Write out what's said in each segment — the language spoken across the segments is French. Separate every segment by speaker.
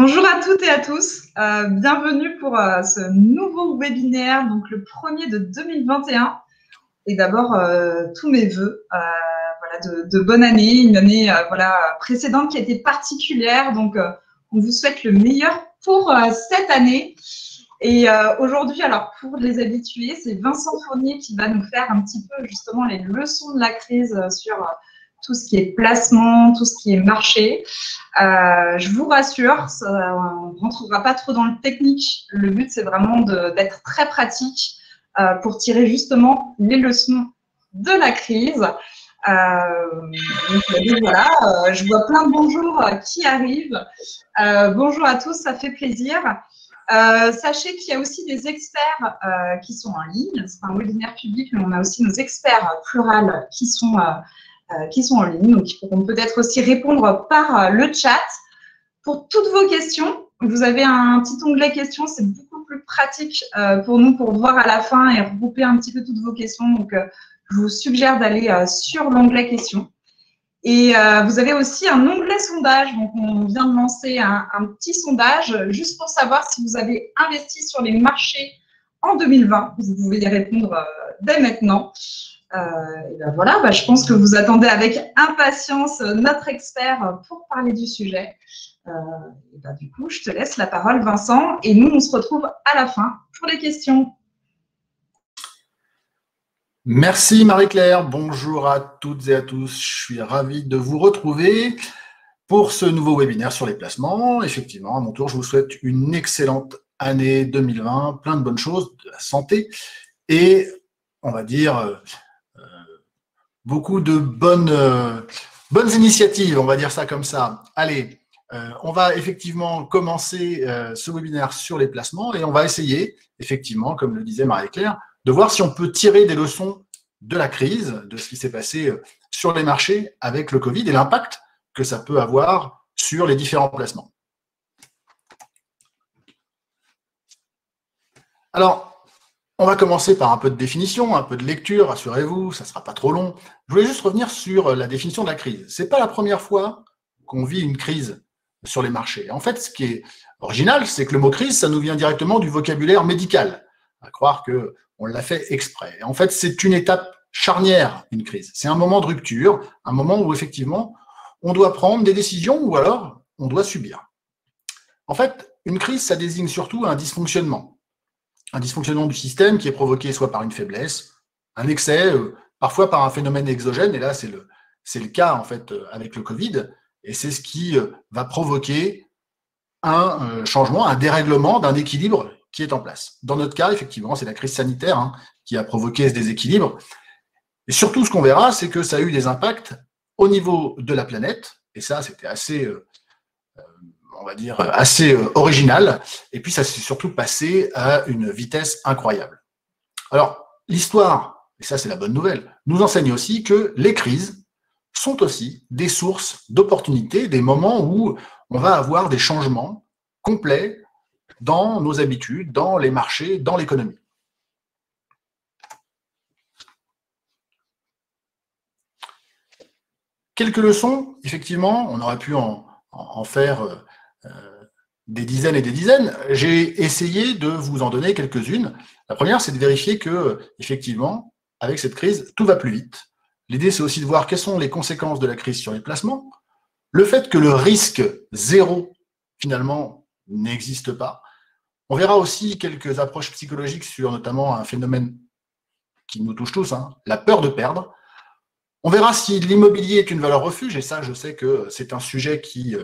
Speaker 1: Bonjour à toutes et à tous, bienvenue pour ce nouveau webinaire, donc le premier de 2021. Et d'abord, tous mes voeux de bonne année, une année précédente qui a été particulière, donc on vous souhaite le meilleur pour cette année. Et aujourd'hui, alors pour les habitués, c'est Vincent Fournier qui va nous faire un petit peu justement les leçons de la crise sur tout ce qui est placement, tout ce qui est marché. Je vous rassure, on ne rentrera pas trop dans le technique. Le but, c'est vraiment d'être très pratique pour tirer justement les leçons de la crise. Donc voilà, je vois plein de bonjours qui arrivent. Bonjour à tous, ça fait plaisir. Sachez qu'il y a aussi des experts qui sont en ligne. C'est un webinaire public, mais on a aussi nos experts plurales qui sont en ligne, donc ils pourront peut-être aussi répondre par le chat. Pour toutes vos questions, vous avez un petit onglet questions, c'est beaucoup plus pratique pour nous pour voir à la fin et regrouper un petit peu toutes vos questions. Donc, je vous suggère d'aller sur l'onglet questions. Et vous avez aussi un onglet sondage. Donc, on vient de lancer un petit sondage juste pour savoir si vous avez investi sur les marchés en 2020. Vous pouvez y répondre dès maintenant. Et ben voilà, je pense que vous attendez avec impatience notre expert pour parler du sujet. Et ben du coup, je te laisse la parole, Vincent, et nous, on se retrouve à la fin pour les questions.
Speaker 2: Merci Marie-Claire, bonjour à toutes et à tous. Je suis ravi de vous retrouver pour ce nouveau webinaire sur les placements. Effectivement, à mon tour, je vous souhaite une excellente année 2020, plein de bonnes choses, de la santé et, on va dire, beaucoup de bonnes initiatives, on va dire ça comme ça. Allez, on va effectivement commencer ce webinaire sur les placements et on va essayer, effectivement, comme le disait Marie-Claire, de voir si on peut tirer des leçons de la crise, de ce qui s'est passé sur les marchés avec le Covid et l'impact que ça peut avoir sur les différents placements. Alors, on va commencer par un peu de définition, un peu de lecture, rassurez-vous, ça ne sera pas trop long. Je voulais juste revenir sur la définition de la crise. Ce n'est pas la première fois qu'on vit une crise sur les marchés. En fait, ce qui est original, c'est que le mot crise, ça nous vient directement du vocabulaire médical. À croire qu'on l'a fait exprès. En fait, c'est une étape charnière, une crise. C'est un moment de rupture, un moment où effectivement, on doit prendre des décisions ou alors on doit subir. En fait, une crise, ça désigne surtout un dysfonctionnement. Un dysfonctionnement du système qui est provoqué soit par une faiblesse, un excès, parfois par un phénomène exogène, et là c'est le cas en fait avec le Covid, et c'est ce qui va provoquer un changement, un dérèglement d'un équilibre qui est en place. Dans notre cas, effectivement, c'est la crise sanitaire qui a provoqué ce déséquilibre, et surtout ce qu'on verra, c'est que ça a eu des impacts au niveau de la planète, et ça c'était assez on va dire, assez original. Et puis, ça s'est surtout passé à une vitesse incroyable. Alors, l'histoire, et ça c'est la bonne nouvelle, nous enseigne aussi que les crises sont aussi des sources d'opportunités, des moments où on va avoir des changements complets dans nos habitudes, dans les marchés, dans l'économie. Quelques leçons, effectivement, on aurait pu en faire des dizaines et des dizaines. J'ai essayé de vous en donner quelques-unes. La première, c'est de vérifier que, effectivement, avec cette crise, tout va plus vite. L'idée, c'est aussi de voir quelles sont les conséquences de la crise sur les placements. Le fait que le risque zéro, finalement, n'existe pas. On verra aussi quelques approches psychologiques sur notamment un phénomène qui nous touche tous, la peur de perdre. On verra si l'immobilier est une valeur refuge, et ça, je sais que c'est un sujet qui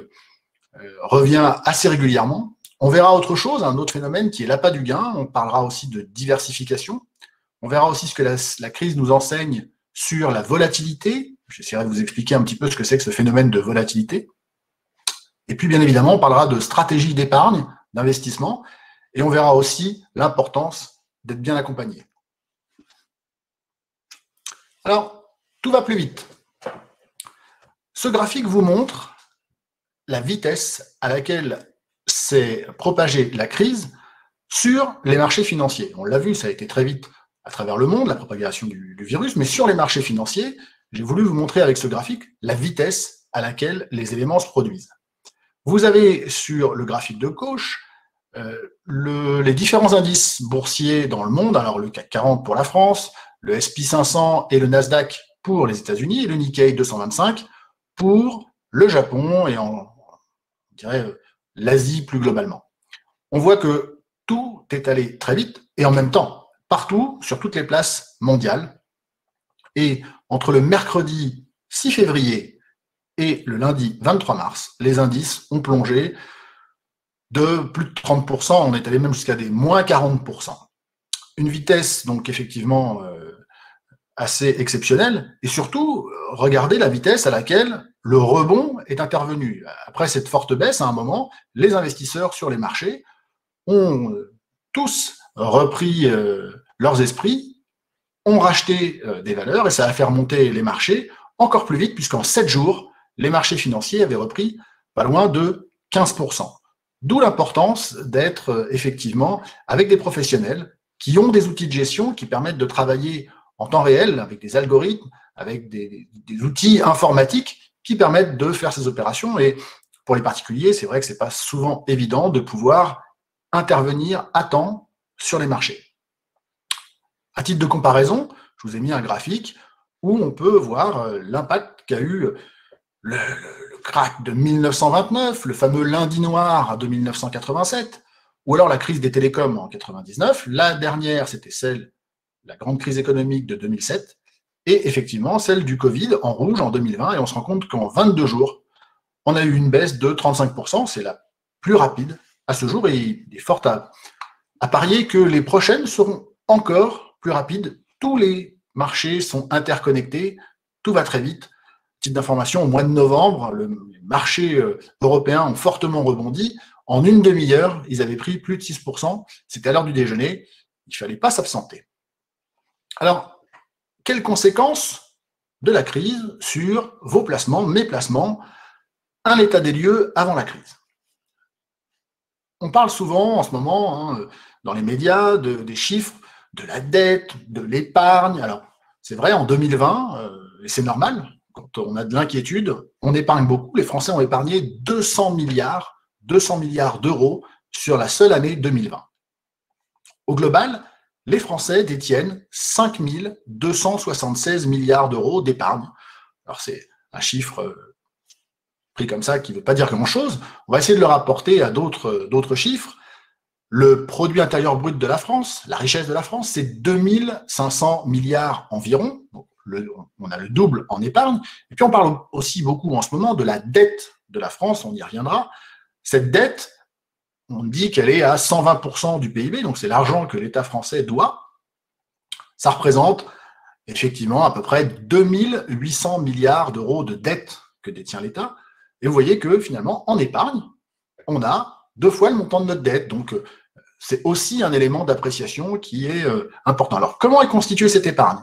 Speaker 2: revient assez régulièrement. On verra autre chose, un autre phénomène qui est l'appât du gain. On parlera aussi de diversification. On verra aussi ce que la crise nous enseigne sur la volatilité. J'essaierai de vous expliquer un petit peu ce que c'est que ce phénomène de volatilité. Et puis, bien évidemment, on parlera de stratégie d'épargne, d'investissement, et on verra aussi l'importance d'être bien accompagné. Alors, tout va plus vite. Ce graphique vous montre la vitesse à laquelle s'est propagée la crise sur les marchés financiers. On l'a vu, ça a été très vite à travers le monde, la propagation du virus, mais sur les marchés financiers, j'ai voulu vous montrer avec ce graphique la vitesse à laquelle les éléments se produisent. Vous avez sur le graphique de gauche les différents indices boursiers dans le monde, alors le CAC 40 pour la France, le S&P 500 et le Nasdaq pour les États-Unis, et le Nikkei 225 pour le Japon et on dirait l'Asie plus globalement. On voit que tout est allé très vite et en même temps, partout, sur toutes les places mondiales. Et entre le mercredi 6 février et le lundi 23 mars, les indices ont plongé de plus de 30%, on est allé même jusqu'à des moins 40%. Une vitesse donc effectivement assez exceptionnelle, et surtout, regardez la vitesse à laquelle le rebond est intervenu. Après cette forte baisse, à un moment, les investisseurs sur les marchés ont tous repris leurs esprits, ont racheté des valeurs, et ça a fait remonter les marchés encore plus vite, puisqu'en 7 jours, les marchés financiers avaient repris pas loin de 15%. D'où l'importance d'être effectivement avec des professionnels qui ont des outils de gestion qui permettent de travailler en temps réel avec des algorithmes, avec des outils informatiques qui permettent de faire ces opérations. Et pour les particuliers, c'est vrai que ce n'est pas souvent évident de pouvoir intervenir à temps sur les marchés. À titre de comparaison, je vous ai mis un graphique où on peut voir l'impact qu'a eu le crack de 1929, le fameux lundi noir de 1987, ou alors la crise des télécoms en 99. La dernière, c'était la grande crise économique de 2007, et effectivement celle du Covid en rouge en 2020, et on se rend compte qu'en 22 jours, on a eu une baisse de 35%, c'est la plus rapide à ce jour, et il est fort à parier que les prochaines seront encore plus rapides. Tous les marchés sont interconnectés, tout va très vite. Titre d'information, au mois de novembre, les marchés européens ont fortement rebondi. En une demi-heure, ils avaient pris plus de 6%. C'était à l'heure du déjeuner. Il ne fallait pas s'absenter. Alors, quelles conséquences de la crise sur vos placements, mes placements? Un état des lieux avant la crise. On parle souvent en ce moment, dans les médias, des chiffres, de la dette, de l'épargne. Alors, c'est vrai, en 2020, et c'est normal, quand on a de l'inquiétude, on épargne beaucoup. Les Français ont épargné 200 milliards d'euros sur la seule année 2020. Au global, les Français détiennent 5 276 milliards d'euros d'épargne. Alors, c'est un chiffre pris comme ça qui ne veut pas dire grand-chose. On va essayer de le rapporter à d'autres chiffres. Le produit intérieur brut de la France, la richesse de la France, c'est 2500 milliards environ. Donc, on a le double en épargne. Et puis, on parle aussi beaucoup en ce moment de la dette de la France, on y reviendra. Cette dette, on dit qu'elle est à 120% du PIB, donc c'est l'argent que l'État français doit. Ça représente effectivement à peu près 2800 milliards d'euros de dette que détient l'État. Et vous voyez que finalement, en épargne, on a 2 fois le montant de notre dette. Donc, c'est aussi un élément d'appréciation qui est important. Alors, comment est constituée cette épargne?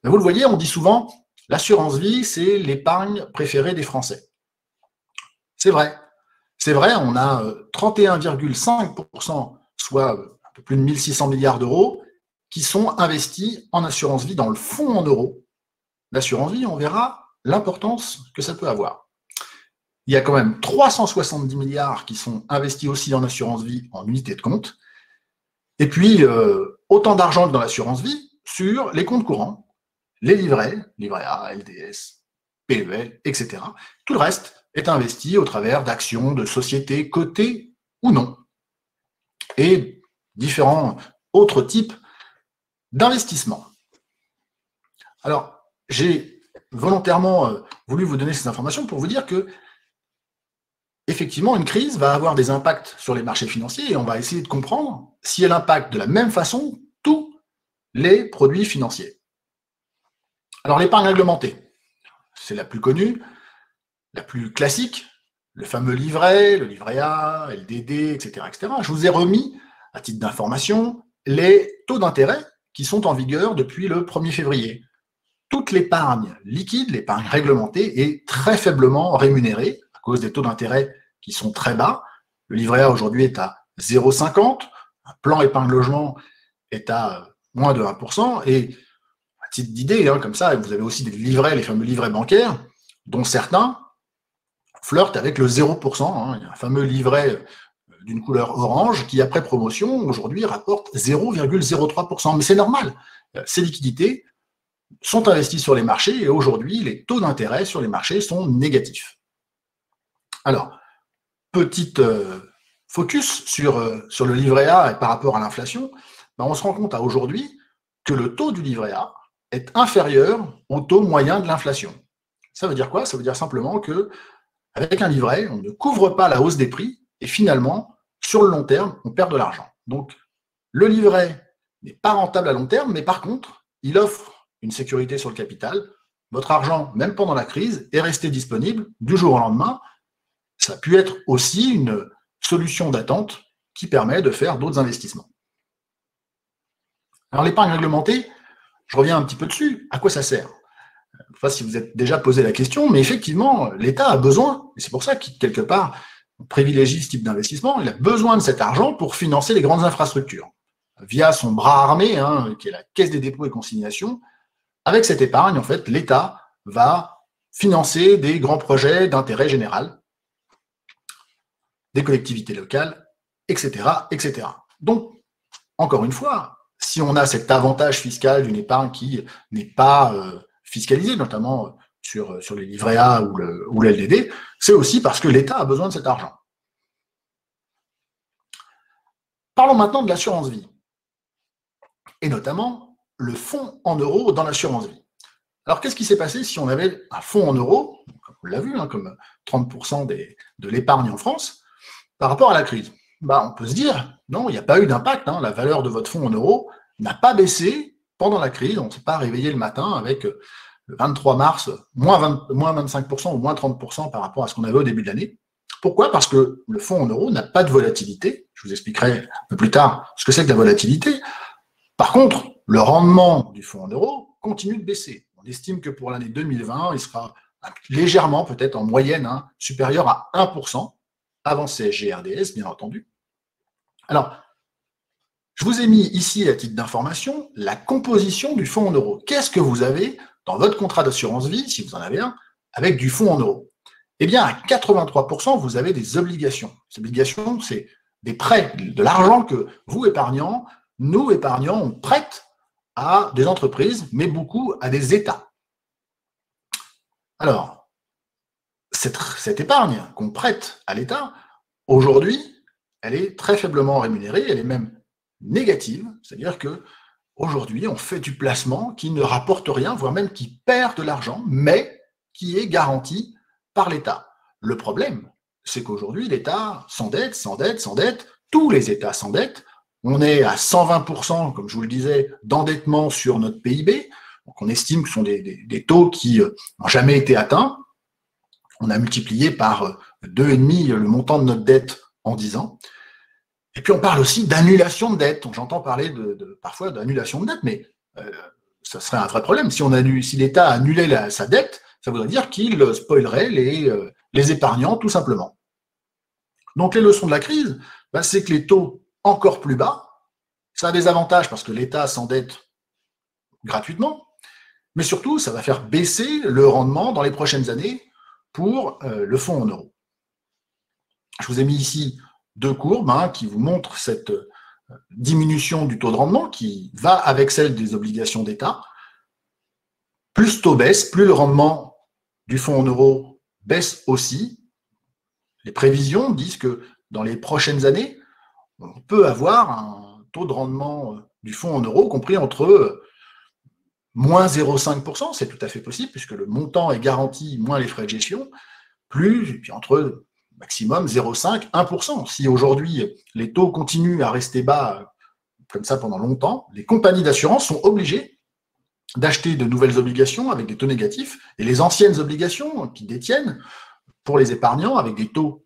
Speaker 2: Vous le voyez, on dit souvent, l'assurance vie, c'est l'épargne préférée des Français. C'est vrai. C'est vrai, on a 31,5%, soit un peu plus de 1600 milliards d'euros, qui sont investis en assurance vie dans le fonds en euros. L'assurance vie, on verra l'importance que ça peut avoir. Il y a quand même 370 milliards qui sont investis aussi en assurance vie en unité de compte. Et puis, autant d'argent que dans l'assurance vie sur les comptes courants, les livrets A, LDS, PEL, etc. Tout le reste est investi au travers d'actions de sociétés cotées ou non. Et différents autres types d'investissements. Alors, j'ai volontairement voulu vous donner ces informations pour vous dire que effectivement, une crise va avoir des impacts sur les marchés financiers et on va essayer de comprendre si elle impacte de la même façon tous les produits financiers. Alors, l'épargne réglementée, c'est la plus connue, la plus classique, le fameux livret, le livret A, LDD, etc., etc. Je vous ai remis, à titre d'information, les taux d'intérêt qui sont en vigueur depuis le 1er février. Toute l'épargne liquide, l'épargne réglementée, est très faiblement rémunérée à cause des taux d'intérêt qui sont très bas. Le livret A aujourd'hui est à 0,50, un plan épargne logement est à moins de 1%, et à titre d'idée, comme ça, vous avez aussi des livrets, les fameux livrets bancaires, dont certains flirte avec le 0%. Hein. Il y a un fameux livret d'une couleur orange qui, après promotion, aujourd'hui rapporte 0,03%. Mais c'est normal. Ces liquidités sont investies sur les marchés et aujourd'hui, les taux d'intérêt sur les marchés sont négatifs. Alors, petite focus sur le livret A et par rapport à l'inflation, ben on se rend compte aujourd'hui que le taux du livret A est inférieur au taux moyen de l'inflation. Ça veut dire quoi? Ça veut dire simplement que avec un livret, on ne couvre pas la hausse des prix et finalement, sur le long terme, on perd de l'argent. Donc, le livret n'est pas rentable à long terme, mais par contre, il offre une sécurité sur le capital. Votre argent, même pendant la crise, est resté disponible du jour au lendemain. Ça a pu être aussi une solution d'attente qui permet de faire d'autres investissements. Alors, l'épargne réglementée, je reviens un petit peu dessus. À quoi ça sert? Je ne sais pas si vous êtes déjà posé la question, mais effectivement, l'État a besoin, et c'est pour ça qu'il, quelque part, on privilégie ce type d'investissement, il a besoin de cet argent pour financer les grandes infrastructures, via son bras armé, qui est la Caisse des dépôts et consignations. Avec cette épargne, en fait, l'État va financer des grands projets d'intérêt général, des collectivités locales, etc., etc. Donc, encore une fois, si on a cet avantage fiscal d'une épargne qui n'est pas fiscalisée, notamment sur les livrets A ou l'LDD, c'est aussi parce que l'État a besoin de cet argent. Parlons maintenant de l'assurance vie, et notamment le fonds en euros dans l'assurance vie. Alors, qu'est-ce qui s'est passé si on avait un fonds en euros, comme on l'a vu, comme 30% de l'épargne en France, par rapport à la crise? On peut se dire, non, il n'y a pas eu d'impact, la valeur de votre fonds en euros n'a pas baissé pendant la crise, on ne s'est pas réveillé le matin avec le 23 mars, moins 25% ou moins 30% par rapport à ce qu'on avait au début de l'année. Pourquoi? Parce que le fonds en euros n'a pas de volatilité. Je vous expliquerai un peu plus tard ce que c'est que la volatilité. Par contre, le rendement du fonds en euros continue de baisser. On estime que pour l'année 2020, il sera légèrement, peut-être en moyenne, supérieur à 1%, avant CSG RDS, bien entendu. Alors, je vous ai mis ici, à titre d'information, la composition du fonds en euros. Qu'est-ce que vous avez dans votre contrat d'assurance vie, si vous en avez un, avec du fonds en euros? Eh bien, à 83%, vous avez des obligations. Ces obligations, c'est des prêts, de l'argent que vous, épargnants, nous, épargnants, on prête à des entreprises, mais beaucoup à des États. Alors, cette épargne qu'on prête à l'État, aujourd'hui, elle est très faiblement rémunérée, elle est même négative, c'est-à-dire que aujourd'hui, on fait du placement qui ne rapporte rien, voire même qui perd de l'argent, mais qui est garanti par l'État. Le problème, c'est qu'aujourd'hui, l'État s'endette, tous les États s'endettent. On est à 120%, comme je vous le disais, d'endettement sur notre PIB. Donc on estime que ce sont des taux qui n'ont jamais été atteints. On a multiplié par 2,5 le montant de notre dette en 10 ans. Et puis on parle aussi d'annulation de dette. J'entends parler parfois d'annulation de dette, mais ça serait un vrai problème. Si l'État annulait sa dette, ça voudrait dire qu'il spoilerait les épargnants, tout simplement. Donc les leçons de la crise, c'est que les taux encore plus bas, ça a des avantages parce que l'État s'endette gratuitement, mais surtout, ça va faire baisser le rendement dans les prochaines années pour le fonds en euros. Je vous ai mis ici deux courbes qui vous montrent cette diminution du taux de rendement qui va avec celle des obligations d'État. Plus le taux baisse, plus le rendement du fonds en euros baisse aussi. Les prévisions disent que dans les prochaines années, on peut avoir un taux de rendement du fonds en euros compris entre moins 0,5%, c'est tout à fait possible, puisque le montant est garanti, moins les frais de gestion, et puis entre maximum 0,5, 1%. Si aujourd'hui les taux continuent à rester bas comme ça pendant longtemps, les compagnies d'assurance sont obligées d'acheter de nouvelles obligations avec des taux négatifs, et les anciennes obligations qu'ils détiennent pour les épargnants avec des taux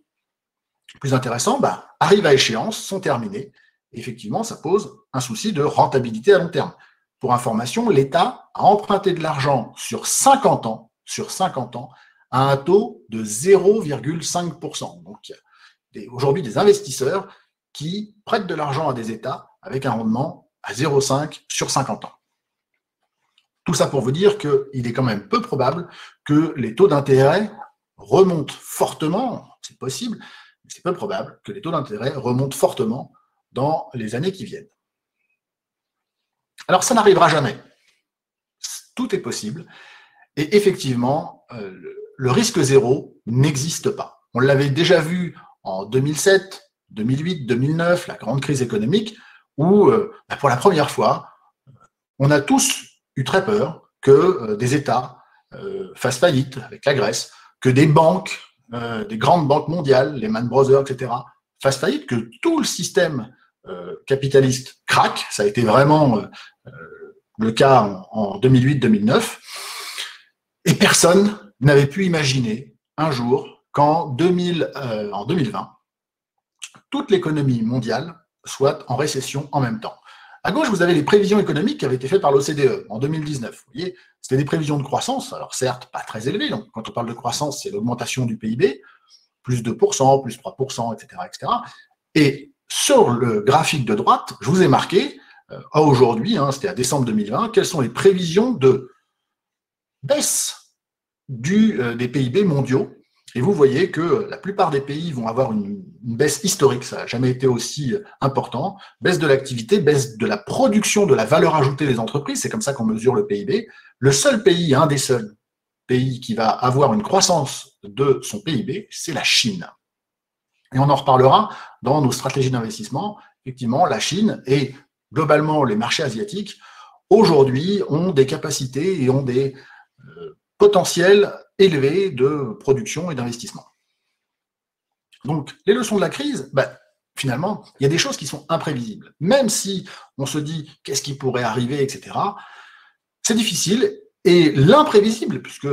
Speaker 2: plus intéressants arrivent à échéance, sont terminés. Et effectivement, ça pose un souci de rentabilité à long terme. Pour information, l'État a emprunté de l'argent sur 50 ans, à un taux de 0,5%. Donc, il y a aujourd'hui des investisseurs qui prêtent de l'argent à des États avec un rendement à 0,5 sur 50 ans. Tout ça pour vous dire qu'il est quand même peu probable que les taux d'intérêt remontent fortement, c'est possible, mais c'est peu probable que les taux d'intérêt remontent fortement dans les années qui viennent. Alors ça n'arrivera jamais. Tout est possible. Et effectivement, le risque zéro n'existe pas. On l'avait déjà vu en 2007, 2008, 2009, la grande crise économique, où pour la première fois, on a tous eu très peur que des États fassent faillite avec la Grèce, que des banques, des grandes banques mondiales, les Lehman Brothers, etc., fassent faillite, que tout le système capitaliste craque. Ça a été vraiment le cas en 2008-2009. Et personne n'avait pu imaginer un jour qu'en 2020, toute l'économie mondiale soit en récession en même temps. À gauche, vous avez les prévisions économiques qui avaient été faites par l'OCDE en 2019. Vous voyez, c'était des prévisions de croissance, alors certes, pas très élevées. Donc, quand on parle de croissance, c'est l'augmentation du PIB, plus 2%, plus 3%, etc., etc. Et sur le graphique de droite, je vous ai marqué, à aujourd'hui, c'était à décembre 2020, quelles sont les prévisions de baisse des PIB mondiaux. Et vous voyez que la plupart des pays vont avoir une baisse historique, ça n'a jamais été aussi important, baisse de l'activité, baisse de la production, de la valeur ajoutée des entreprises, c'est comme ça qu'on mesure le PIB. Le seul pays, un des seuls pays qui va avoir une croissance de son PIB, c'est la Chine. Et on en reparlera dans nos stratégies d'investissement. Effectivement, la Chine et globalement les marchés asiatiques, aujourd'hui, ont des capacités et ont des potentiels élevés de production et d'investissement. Donc, les leçons de la crise, finalement, il y a des choses qui sont imprévisibles. Même si on se dit qu'est-ce qui pourrait arriver, etc., c'est difficile. Et l'imprévisible, puisque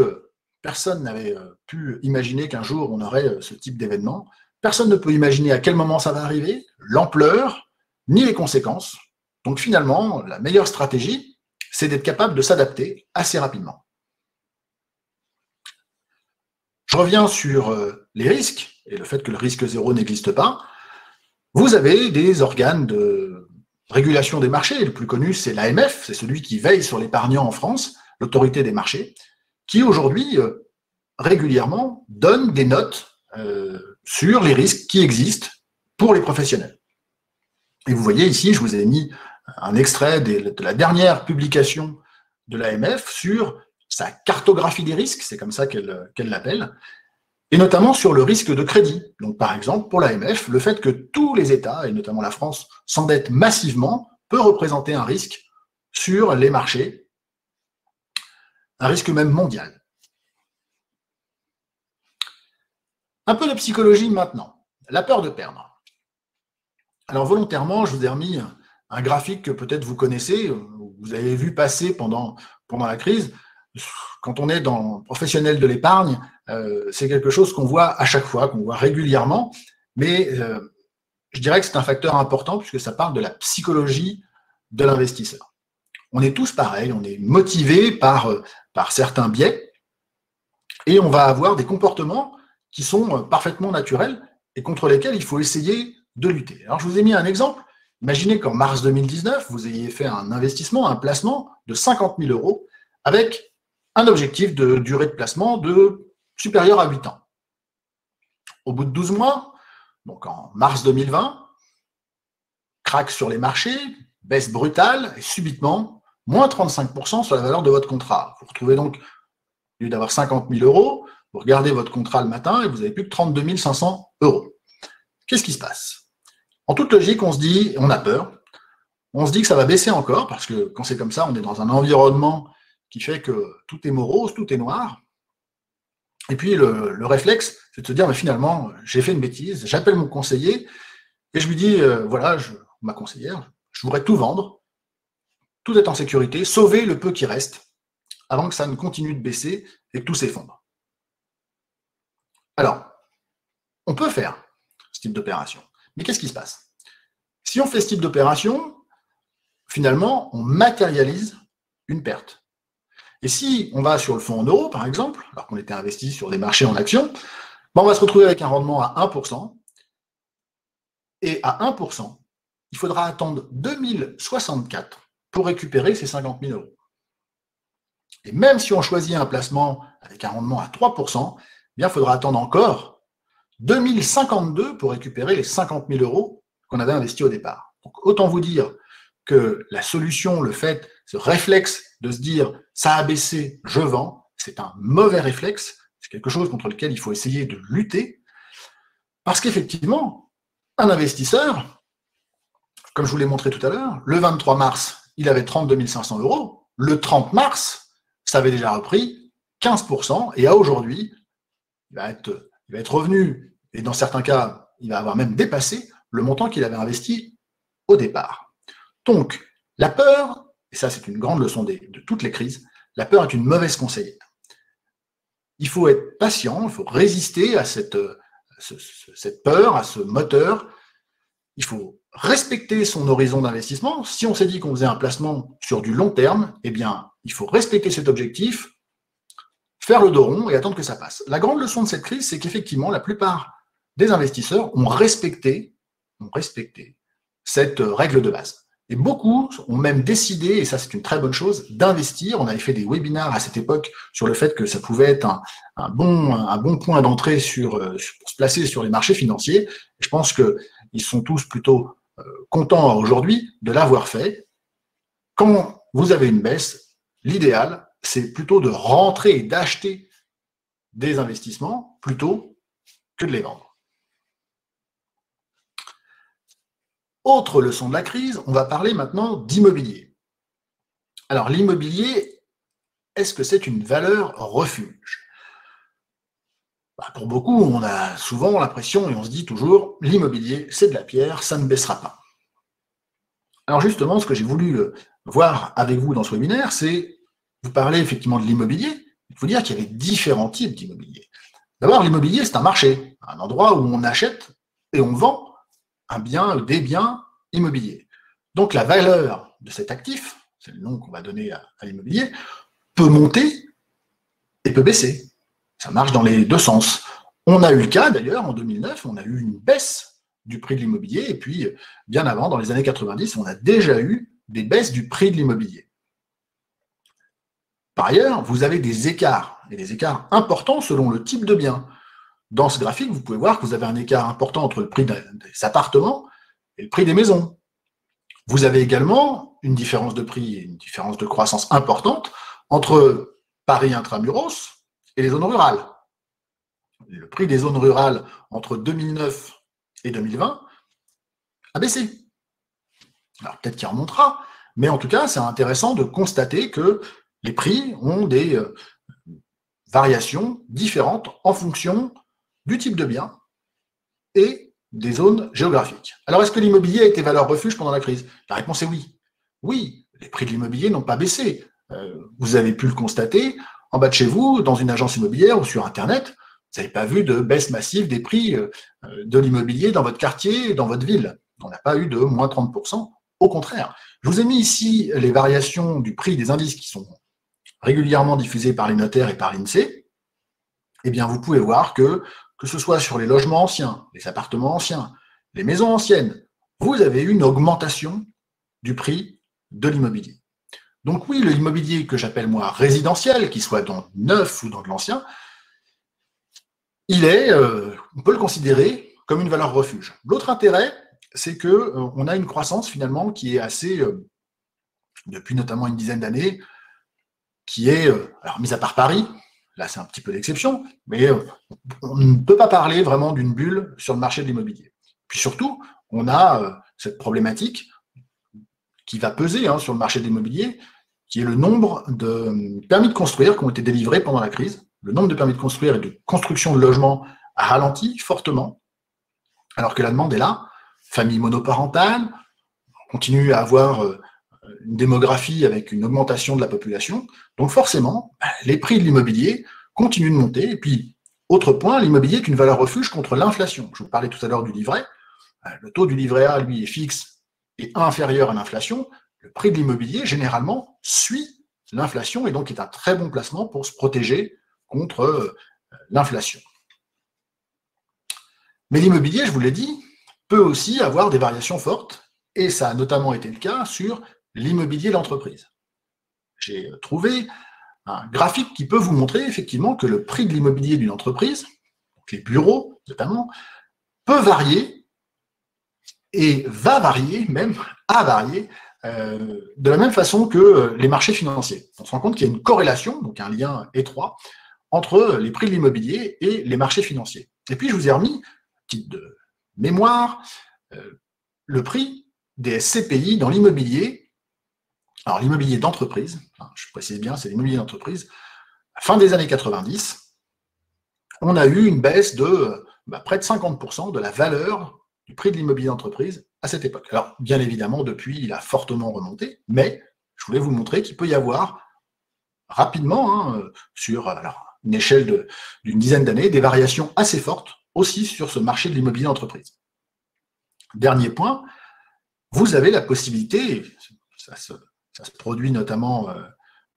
Speaker 2: personne n'avait pu imaginer qu'un jour on aurait ce type d'événement, personne ne peut imaginer à quel moment ça va arriver, l'ampleur, ni les conséquences. Donc finalement, la meilleure stratégie, c'est d'être capable de s'adapter assez rapidement. Je reviens sur les risques et le fait que le risque zéro n'existe pas. Vous avez des organes de régulation des marchés. Le plus connu, c'est l'AMF, c'est celui qui veille sur l'épargnant en France, l'autorité des marchés, qui aujourd'hui, régulièrement, donne des notes sur les risques qui existent pour les professionnels. Et vous voyez ici, je vous ai mis un extrait de la dernière publication de l'AMF sur sa cartographie des risques, c'est comme ça qu'elle l'appelle, et notamment sur le risque de crédit. Donc par exemple, pour l'AMF, le fait que tous les États, et notamment la France, s'endettent massivement, peut représenter un risque sur les marchés, un risque même mondial. Un peu de psychologie maintenant, la peur de perdre. Alors volontairement, je vous ai remis un graphique que peut-être vous connaissez, vous avez vu passer pendant la crise. Quand on est dans le professionnel de l'épargne, c'est quelque chose qu'on voit à chaque fois, qu'on voit régulièrement, mais je dirais que c'est un facteur important puisque ça parle de la psychologie de l'investisseur. On est tous pareils, on est motivés par certains biais et on va avoir des comportements qui sont parfaitement naturels et contre lesquels il faut essayer de lutter. Alors je vous ai mis un exemple. Imaginez qu'en mars 2019, vous ayez fait un investissement, un placement de 50 000 € avec un objectif de durée de placement supérieur à 8 ans. Au bout de 12 mois, donc en mars 2020, craque sur les marchés, baisse brutale et subitement, moins 35% sur la valeur de votre contrat. Vous retrouvez donc, au lieu d'avoir 50 000 €, vous regardez votre contrat le matin et vous n'avez plus que 32 500 €. Qu'est-ce qui se passe? En toute logique, on se dit, on a peur, on se dit que ça va baisser encore, parce que quand c'est comme ça, on est dans un environnement qui fait que tout est morose, tout est noir. Et puis le réflexe, c'est de se dire, mais finalement, j'ai fait une bêtise, j'appelle mon conseiller, et je lui dis, voilà, ma conseillère, je voudrais tout vendre, tout est en sécurité, sauver le peu qui reste, avant que ça ne continue de baisser et que tout s'effondre. Alors, on peut faire ce type d'opération. Mais qu'est-ce qui se passe? Si on fait ce type d'opération, finalement, on matérialise une perte. Et si on va sur le fonds en euros, par exemple, alors qu'on était investi sur des marchés en actions, on va se retrouver avec un rendement à 1%. Et à 1%, il faudra attendre 2064 pour récupérer ces 50 000 €. Et même si on choisit un placement avec un rendement à 3%, bien, il faudra attendre encore 2052 pour récupérer les 50 000 € qu'on avait investis au départ. Donc, autant vous dire que la solution, le fait, ce réflexe de se dire « ça a baissé, je vends », c'est un mauvais réflexe, c'est quelque chose contre lequel il faut essayer de lutter, parce qu'effectivement, un investisseur, comme je vous l'ai montré tout à l'heure, le 23 mars, il avait 32 500 €, le 30 mars, ça avait déjà repris 15%, et à aujourd'hui, il va être revenu, et dans certains cas, il va avoir même dépassé le montant qu'il avait investi au départ. Donc, la peur, et ça c'est une grande leçon de toutes les crises, la peur est une mauvaise conseillère. Il faut être patient, il faut résister à cette peur, à ce moteur. Il faut respecter son horizon d'investissement. Si on s'est dit qu'on faisait un placement sur du long terme, eh bien, il faut respecter cet objectif, faire le dos rond et attendre que ça passe. La grande leçon de cette crise, c'est qu'effectivement, la plupart des investisseurs ont respecté cette règle de base. Et beaucoup ont même décidé, et ça c'est une très bonne chose, d'investir. On avait fait des webinars à cette époque sur le fait que ça pouvait être un bon point d'entrée pour se placer sur les marchés financiers. Je pense qu'ils sont tous plutôt contents aujourd'hui de l'avoir fait. Quand vous avez une baisse, l'idéal, c'est plutôt de rentrer et d'acheter des investissements plutôt que de les vendre. Autre leçon de la crise, on va parler maintenant d'immobilier. Alors l'immobilier, est-ce que c'est une valeur refuge? Pour beaucoup, on a souvent l'impression, et on se dit toujours, l'immobilier, c'est de la pierre, ça ne baissera pas. Alors justement, ce que j'ai voulu voir avec vous dans ce webinaire, c'est vous parler effectivement de l'immobilier, vous dire qu'il y avait différents types d'immobilier. D'abord, l'immobilier, c'est un marché, un endroit où on achète et on vend des biens immobiliers. Donc la valeur de cet actif, c'est le nom qu'on va donner à l'immobilier, peut monter et peut baisser. Ça marche dans les deux sens. On a eu le cas d'ailleurs en 2009, on a eu une baisse du prix de l'immobilier, et puis bien avant, dans les années 90, on a déjà eu des baisses du prix de l'immobilier. Par ailleurs, vous avez des écarts, et des écarts importants selon le type de bien. Dans ce graphique, vous pouvez voir que vous avez un écart important entre le prix des appartements et le prix des maisons. Vous avez également une différence de prix et une différence de croissance importante entre Paris intramuros et les zones rurales. Le prix des zones rurales entre 2009 et 2020 a baissé. Alors peut-être qu'il remontera, mais en tout cas, c'est intéressant de constater que les prix ont des variations différentes en fonction du type de bien et des zones géographiques. Alors, est-ce que l'immobilier a été valeur refuge pendant la crise? La réponse est oui. Oui, les prix de l'immobilier n'ont pas baissé. Vous avez pu le constater en bas de chez vous, dans une agence immobilière ou sur Internet, vous n'avez pas vu de baisse massive des prix de l'immobilier dans votre quartier, dans votre ville. On n'a pas eu de moins 30%. Au contraire, je vous ai mis ici les variations du prix des indices qui sont régulièrement diffusés par les notaires et par l'INSEE. Eh bien, vous pouvez voir que ce soit sur les logements anciens, les appartements anciens, les maisons anciennes, vous avez une augmentation du prix de l'immobilier. Donc oui, l'immobilier que j'appelle moi résidentiel, qu'il soit dans le neuf ou dans de l'ancien, on peut le considérer comme une valeur refuge. L'autre intérêt, c'est qu'on a une croissance finalement qui est assez, depuis notamment une dizaine d'années, qui est, alors mis à part Paris, là c'est un petit peu l'exception, mais on ne peut pas parler vraiment d'une bulle sur le marché de l'immobilier. Puis surtout, on a cette problématique qui va peser sur le marché de l'immobilier, qui est le nombre de permis de construire qui ont été délivrés pendant la crise. Le nombre de permis de construire et de construction de logements a ralenti fortement, alors que la demande est là. Famille monoparentale, on continue à avoir une démographie avec une augmentation de la population. Donc forcément, les prix de l'immobilier continuent de monter. Et puis, autre point, l'immobilier est une valeur refuge contre l'inflation. Je vous parlais tout à l'heure du livret. Le taux du livret A, lui, est fixe et inférieur à l'inflation. Le prix de l'immobilier, généralement, suit l'inflation et donc est un très bon placement pour se protéger contre l'inflation. Mais l'immobilier, je vous l'ai dit, peut aussi avoir des variations fortes, et ça a notamment été le cas sur l'immobilier d'entreprise. J'ai trouvé un graphique qui peut vous montrer effectivement que le prix de l'immobilier d'une entreprise, donc les bureaux notamment, peut varier et va varier, même a varié, de la même façon que les marchés financiers. On se rend compte qu'il y a une corrélation, donc un lien étroit, entre les prix de l'immobilier et les marchés financiers. Et puis, je vous ai remis, titre de mémoire, le prix des SCPI dans l'immobilier. Alors, l'immobilier d'entreprise, je précise bien, c'est l'immobilier d'entreprise. À la fin des années 90, on a eu une baisse de près de 50% de la valeur du prix de l'immobilier d'entreprise à cette époque. Alors, bien évidemment, depuis, il a fortement remonté, mais je voulais vous montrer qu'il peut y avoir rapidement, sur une échelle d'une dizaine d'années, des variations assez fortes aussi sur ce marché de l'immobilier d'entreprise. Dernier point, vous avez la possibilité, ça se produit notamment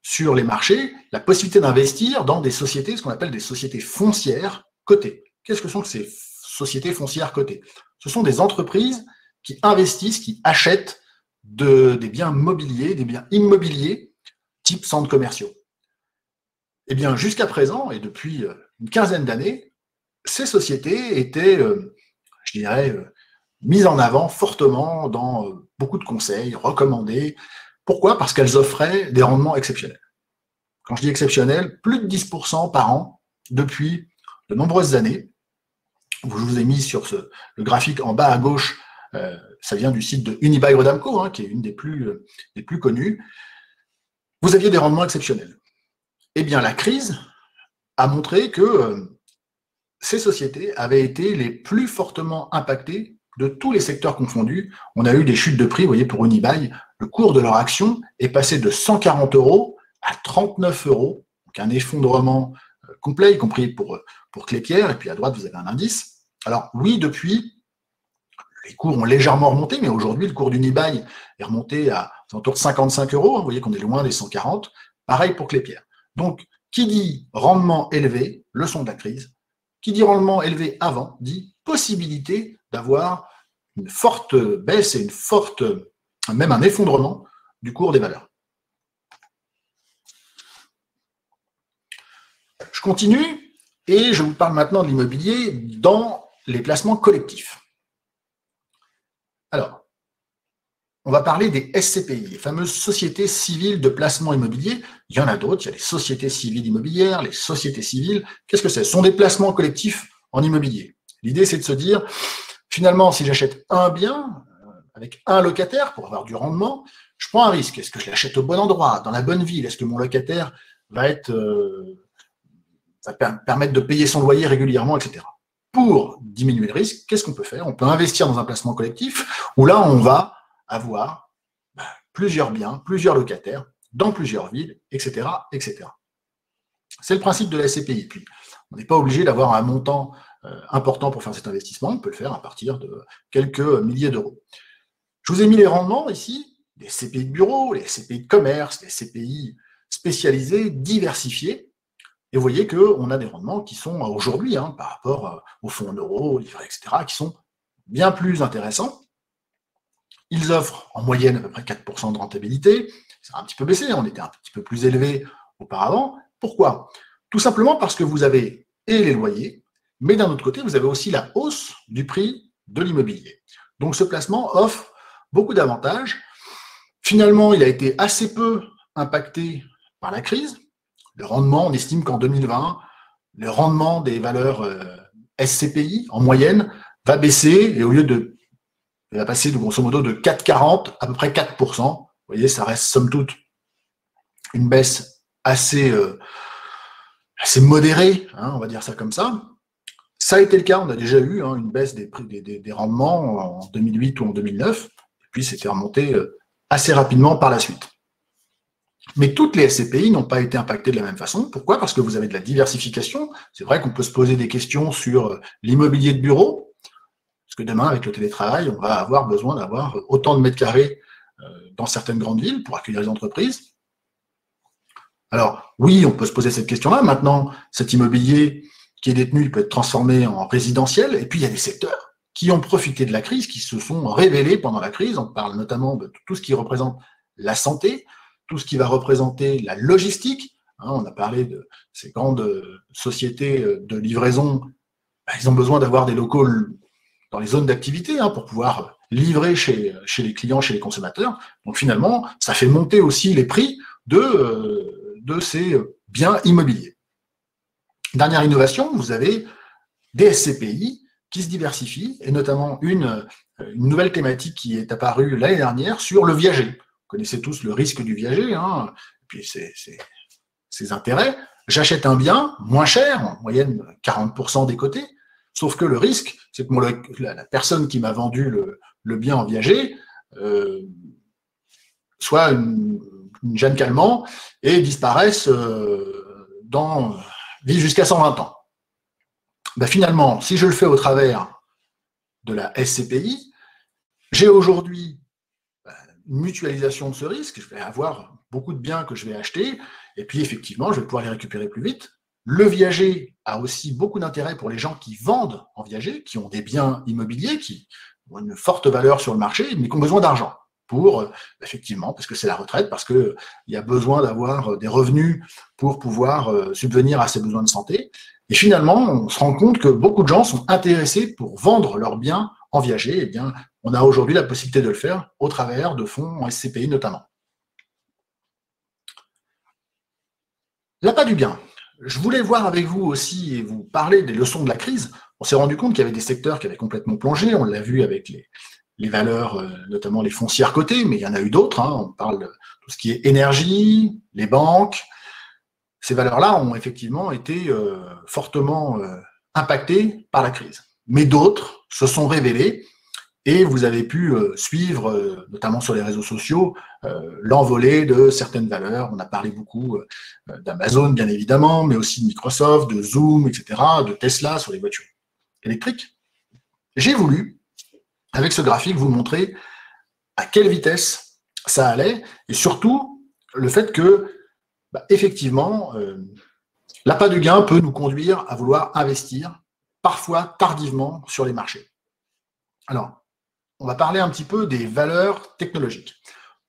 Speaker 2: sur les marchés, la possibilité d'investir dans des sociétés, ce qu'on appelle des sociétés foncières cotées. Qu'est-ce que sont ces sociétés foncières cotées? Ce sont des entreprises qui investissent, qui achètent des biens mobiliers, des biens immobiliers, type centres commerciaux. Eh bien, jusqu'à présent, et depuis une quinzaine d'années, ces sociétés étaient, je dirais, mises en avant fortement dans beaucoup de conseils, recommandées. Pourquoi? Parce qu'elles offraient des rendements exceptionnels. Quand je dis exceptionnels, plus de 10% par an depuis de nombreuses années. Je vous ai mis sur le graphique en bas à gauche, ça vient du site de Unibail-Rodamco, qui est une des plus connues. Vous aviez des rendements exceptionnels. Eh bien, la crise a montré que ces sociétés avaient été les plus fortement impactées de tous les secteurs confondus. On a eu des chutes de prix, vous voyez, pour Unibail, le cours de leur action est passé de 140 € à 39 €, donc un effondrement complet, y compris pour Klépierre, et puis à droite, vous avez un indice. Alors oui, depuis, les cours ont légèrement remonté, mais aujourd'hui, le cours d'Unibail est remonté à autour de 55 €, vous voyez qu'on est loin des 140, pareil pour Klépierre. Donc, qui dit rendement élevé, leçon de la crise, qui dit rendement élevé avant, dit possibilité d'avoir une forte baisse et même un effondrement du cours des valeurs. Je continue et je vous parle maintenant de l'immobilier dans les placements collectifs. Alors, on va parler des SCPI, les fameuses sociétés civiles de placement immobilier. Il y en a d'autres, il y a les sociétés civiles immobilières, les sociétés civiles. Qu'est-ce que c'est? Ce sont des placements collectifs en immobilier. L'idée, c'est de se dire, finalement, si j'achète un bien avec un locataire pour avoir du rendement, je prends un risque. Est-ce que je l'achète au bon endroit, dans la bonne ville? Est-ce que mon locataire va permettre de payer son loyer régulièrement, etc. Pour diminuer le risque, qu'est-ce qu'on peut faire? On peut investir dans un placement collectif où là, on va avoir plusieurs biens, plusieurs locataires, dans plusieurs villes, etc., etc. C'est le principe de la SCPI. Puis, on n'est pas obligé d'avoir un montant important pour faire cet investissement. On peut le faire à partir de quelques milliers d'euros. Je vous ai mis les rendements ici, les SCPI de bureau, les SCPI de commerce, les SCPI spécialisés, diversifiés. Et vous voyez qu'on a des rendements qui sont aujourd'hui, par rapport aux fonds en euros, aux livrets, etc., qui sont bien plus intéressants. Ils offrent en moyenne à peu près 4% de rentabilité. Ça a un petit peu baissé, on était un petit peu plus élevé auparavant. Pourquoi? Tout simplement parce que vous avez les loyers, mais d'un autre côté, vous avez aussi la hausse du prix de l'immobilier. Donc ce placement offre beaucoup d'avantages. Finalement, il a été assez peu impacté par la crise. Le rendement, on estime qu'en 2020, le rendement des valeurs SCPI, en moyenne, va baisser et il va passer de grosso modo de 4,40 à peu près 4%. Vous voyez, ça reste somme toute une baisse assez modérée, on va dire ça comme ça. Ça a été le cas, on a déjà eu une baisse des rendements en 2008 ou en 2009, et puis c'était remonté assez rapidement par la suite. Mais toutes les SCPI n'ont pas été impactées de la même façon. Pourquoi? Parce que vous avez de la diversification. C'est vrai qu'on peut se poser des questions sur l'immobilier de bureau, parce que demain, avec le télétravail, on va avoir besoin d'avoir autant de mètres carrés dans certaines grandes villes pour accueillir les entreprises. Alors, oui, on peut se poser cette question-là. Maintenant, cet immobilier qui est détenu, il peut être transformé en résidentiel. Et puis, il y a des secteurs qui ont profité de la crise, qui se sont révélés pendant la crise. On parle notamment de tout ce qui représente la santé, tout ce qui va représenter la logistique, On a parlé de ces grandes sociétés de livraison. Ils ont besoin d'avoir des locaux dans les zones d'activité pour pouvoir livrer chez les clients, chez les consommateurs. Donc finalement, ça fait monter aussi les prix de ces biens immobiliers. Dernière innovation, vous avez des SCPI qui se diversifient, et notamment une nouvelle thématique qui est apparue l'année dernière sur le viager. Vous connaissez tous le risque du viager, et puis ses intérêts. J'achète un bien moins cher, en moyenne 40% des cotés, sauf que le risque, c'est que la personne qui m'a vendu le bien en viager soit une Jeanne Calment et disparaisse vit jusqu'à 120 ans. Finalement, si je le fais au travers de la SCPI, j'ai aujourd'hui une mutualisation de ce risque. Je vais avoir beaucoup de biens que je vais acheter, et puis effectivement, je vais pouvoir les récupérer plus vite. Le viager a aussi beaucoup d'intérêt pour les gens qui vendent en viager, qui ont des biens immobiliers, qui ont une forte valeur sur le marché, mais qui ont besoin d'argent effectivement, parce que c'est la retraite, parce qu'il y a besoin d'avoir des revenus pour pouvoir subvenir à ses besoins de santé. Et finalement, on se rend compte que beaucoup de gens sont intéressés pour vendre leurs biens en viager. Eh bien, on a aujourd'hui la possibilité de le faire au travers de fonds en SCPI notamment. L'appât du gain. Je voulais voir avec vous aussi et vous parler des leçons de la crise. On s'est rendu compte qu'il y avait des secteurs qui avaient complètement plongé. On l'a vu avec les valeurs, notamment les foncières cotées, mais il y en a eu d'autres. On parle de tout ce qui est énergie, les banques. Ces valeurs-là ont effectivement été fortement impactées par la crise. Mais d'autres se sont révélées et vous avez pu suivre, notamment sur les réseaux sociaux, l'envolée de certaines valeurs. On a parlé beaucoup d'Amazon, bien évidemment, mais aussi de Microsoft, de Zoom, etc., de Tesla sur les voitures électriques. J'ai voulu, avec ce graphique, vous montrer à quelle vitesse ça allait et surtout le fait que, effectivement, l'appât du gain peut nous conduire à vouloir investir, parfois tardivement, sur les marchés. Alors, on va parler un petit peu des valeurs technologiques.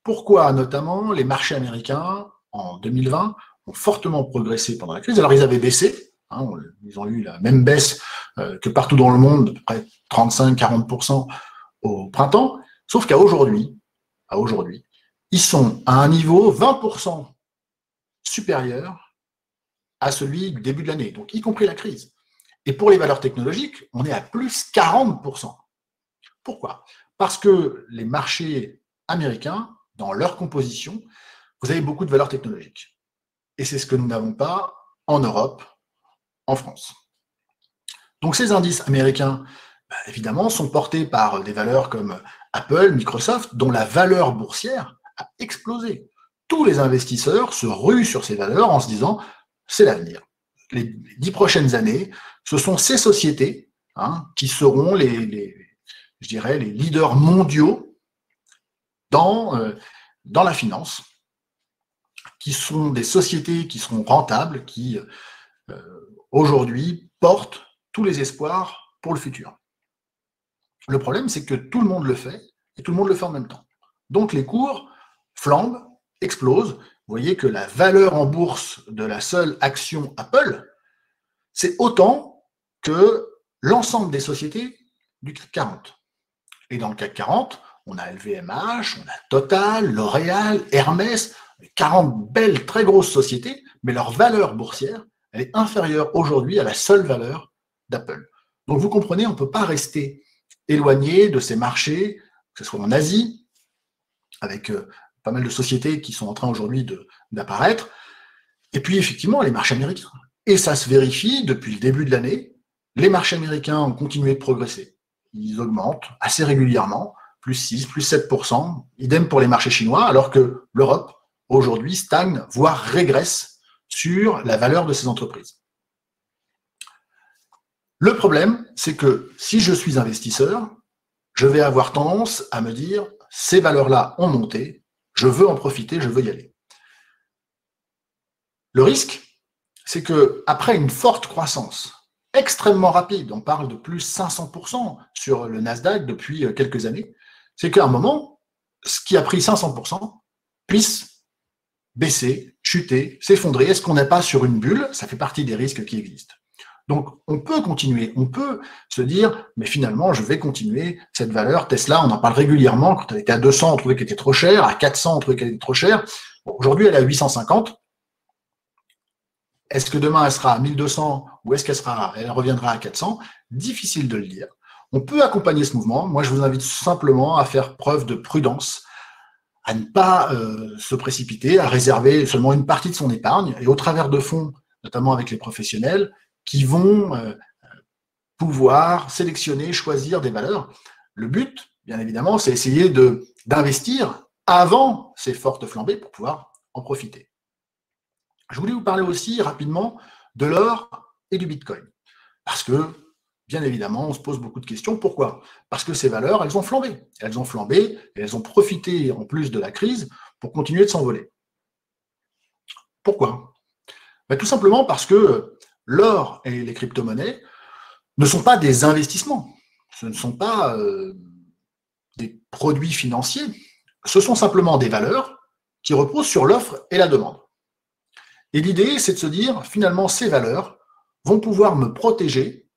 Speaker 2: Pourquoi, notamment, les marchés américains, en 2020, ont fortement progressé pendant la crise? Alors, ils avaient baissé, ils ont eu la même baisse que partout dans le monde, à peu près 35-40% au printemps, sauf qu'à aujourd'hui, ils sont à un niveau 20% supérieur à celui du début de l'année, donc y compris la crise. Et pour les valeurs technologiques, on est à plus 40%. Pourquoi? Parce que les marchés américains, dans leur composition, vous avez beaucoup de valeurs technologiques. Et c'est ce que nous n'avons pas en Europe, en France. Donc ces indices américains, évidemment, sont portés par des valeurs comme Apple, Microsoft, dont la valeur boursière a explosé. Tous les investisseurs se ruent sur ces valeurs en se disant « c'est l'avenir ». Les 10 prochaines années, ce sont ces sociétés qui seront je dirais, les leaders mondiaux dans la finance, qui sont des sociétés qui seront rentables, qui aujourd'hui portent tous les espoirs pour le futur. Le problème, c'est que tout le monde le fait et tout le monde le fait en même temps. Donc les cours flambent, explosent. Vous voyez que la valeur en bourse de la seule action Apple, c'est autant que l'ensemble des sociétés du CAC 40. Et dans le CAC 40, on a LVMH, on a Total, L'Oréal, Hermès, 40 belles, très grosses sociétés, mais leur valeur boursière, elle est inférieure aujourd'hui à la seule valeur d'Apple. Donc vous comprenez, on ne peut pas rester éloigné de ces marchés, que ce soit en Asie, avec pas mal de sociétés qui sont en train aujourd'hui d'apparaître, et puis effectivement les marchés américains. Et ça se vérifie depuis le début de l'année, les marchés américains ont continué de progresser. Ils augmentent assez régulièrement, plus 6, plus 7%, idem pour les marchés chinois, alors que l'Europe, aujourd'hui, stagne, voire régresse sur la valeur de ces entreprises. Le problème, c'est que si je suis investisseur, je vais avoir tendance à me dire « ces valeurs-là ont monté, je veux en profiter, je veux y aller ». Le risque, c'est qu'après une forte croissance, extrêmement rapide, on parle de plus 500% sur le Nasdaq depuis quelques années, c'est qu'à un moment, ce qui a pris 500% puisse baisser, chuter, s'effondrer. Est-ce qu'on n'est pas sur une bulle? Ça fait partie des risques qui existent. Donc, on peut continuer, on peut se dire, mais finalement, je vais continuer cette valeur. Tesla, on en parle régulièrement. Quand elle était à 200, on trouvait qu'elle était trop chère. À 400, on trouvait qu'elle était trop chère. Bon, aujourd'hui, elle est à 850. Est-ce que demain, elle sera à 1200 ou est-ce elle reviendra à 400? Difficile de le dire. On peut accompagner ce mouvement. Moi, je vous invite simplement à faire preuve de prudence, à ne pas se précipiter, à réserver seulement une partie de son épargne et au travers de fonds, notamment avec les professionnels, qui vont pouvoir sélectionner, choisir des valeurs. Le but, bien évidemment, c'est essayer d'investir avant ces fortes flambées pour pouvoir en profiter. Je voulais vous parler aussi rapidement de l'or et du Bitcoin. Parce que, bien évidemment, on se pose beaucoup de questions. Pourquoi? Parce que ces valeurs, elles ont flambé. Elles ont flambé et elles ont profité, en plus de la crise, pour continuer de s'envoler. Pourquoi? Tout simplement parce que l'or et les crypto-monnaies ne sont pas des investissements. Ce ne sont pas des produits financiers. Ce sont simplement des valeurs qui reposent sur l'offre et la demande. Et l'idée, c'est de se dire, finalement, ces valeurs vont pouvoir me protéger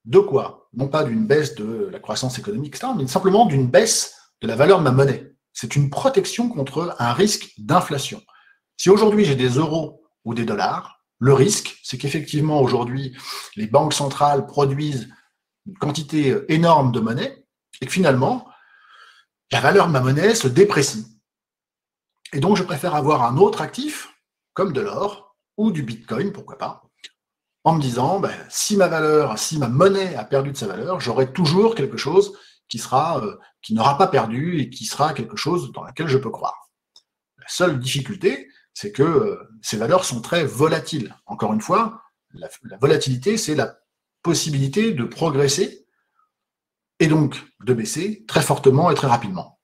Speaker 2: de quoi? Non pas d'une baisse de la croissance économique, etc., mais simplement d'une baisse de la valeur de ma monnaie. C'est une protection contre un risque d'inflation. Si aujourd'hui j'ai des euros ou des dollars, le risque, c'est qu'effectivement aujourd'hui, les banques centrales produisent une quantité énorme de monnaie et que finalement, la valeur de ma monnaie se déprécie. Et donc, je préfère avoir un autre actif, comme de l'or ou du Bitcoin, pourquoi pas, en me disant, si ma monnaie a perdu de sa valeur, j'aurai toujours quelque chose qui n'aura pas perdu et qui sera quelque chose dans laquelle je peux croire. La seule difficulté, c'est que ces valeurs sont très volatiles. Encore une fois, la volatilité, c'est la possibilité de progresser et donc de baisser très fortement et très rapidement.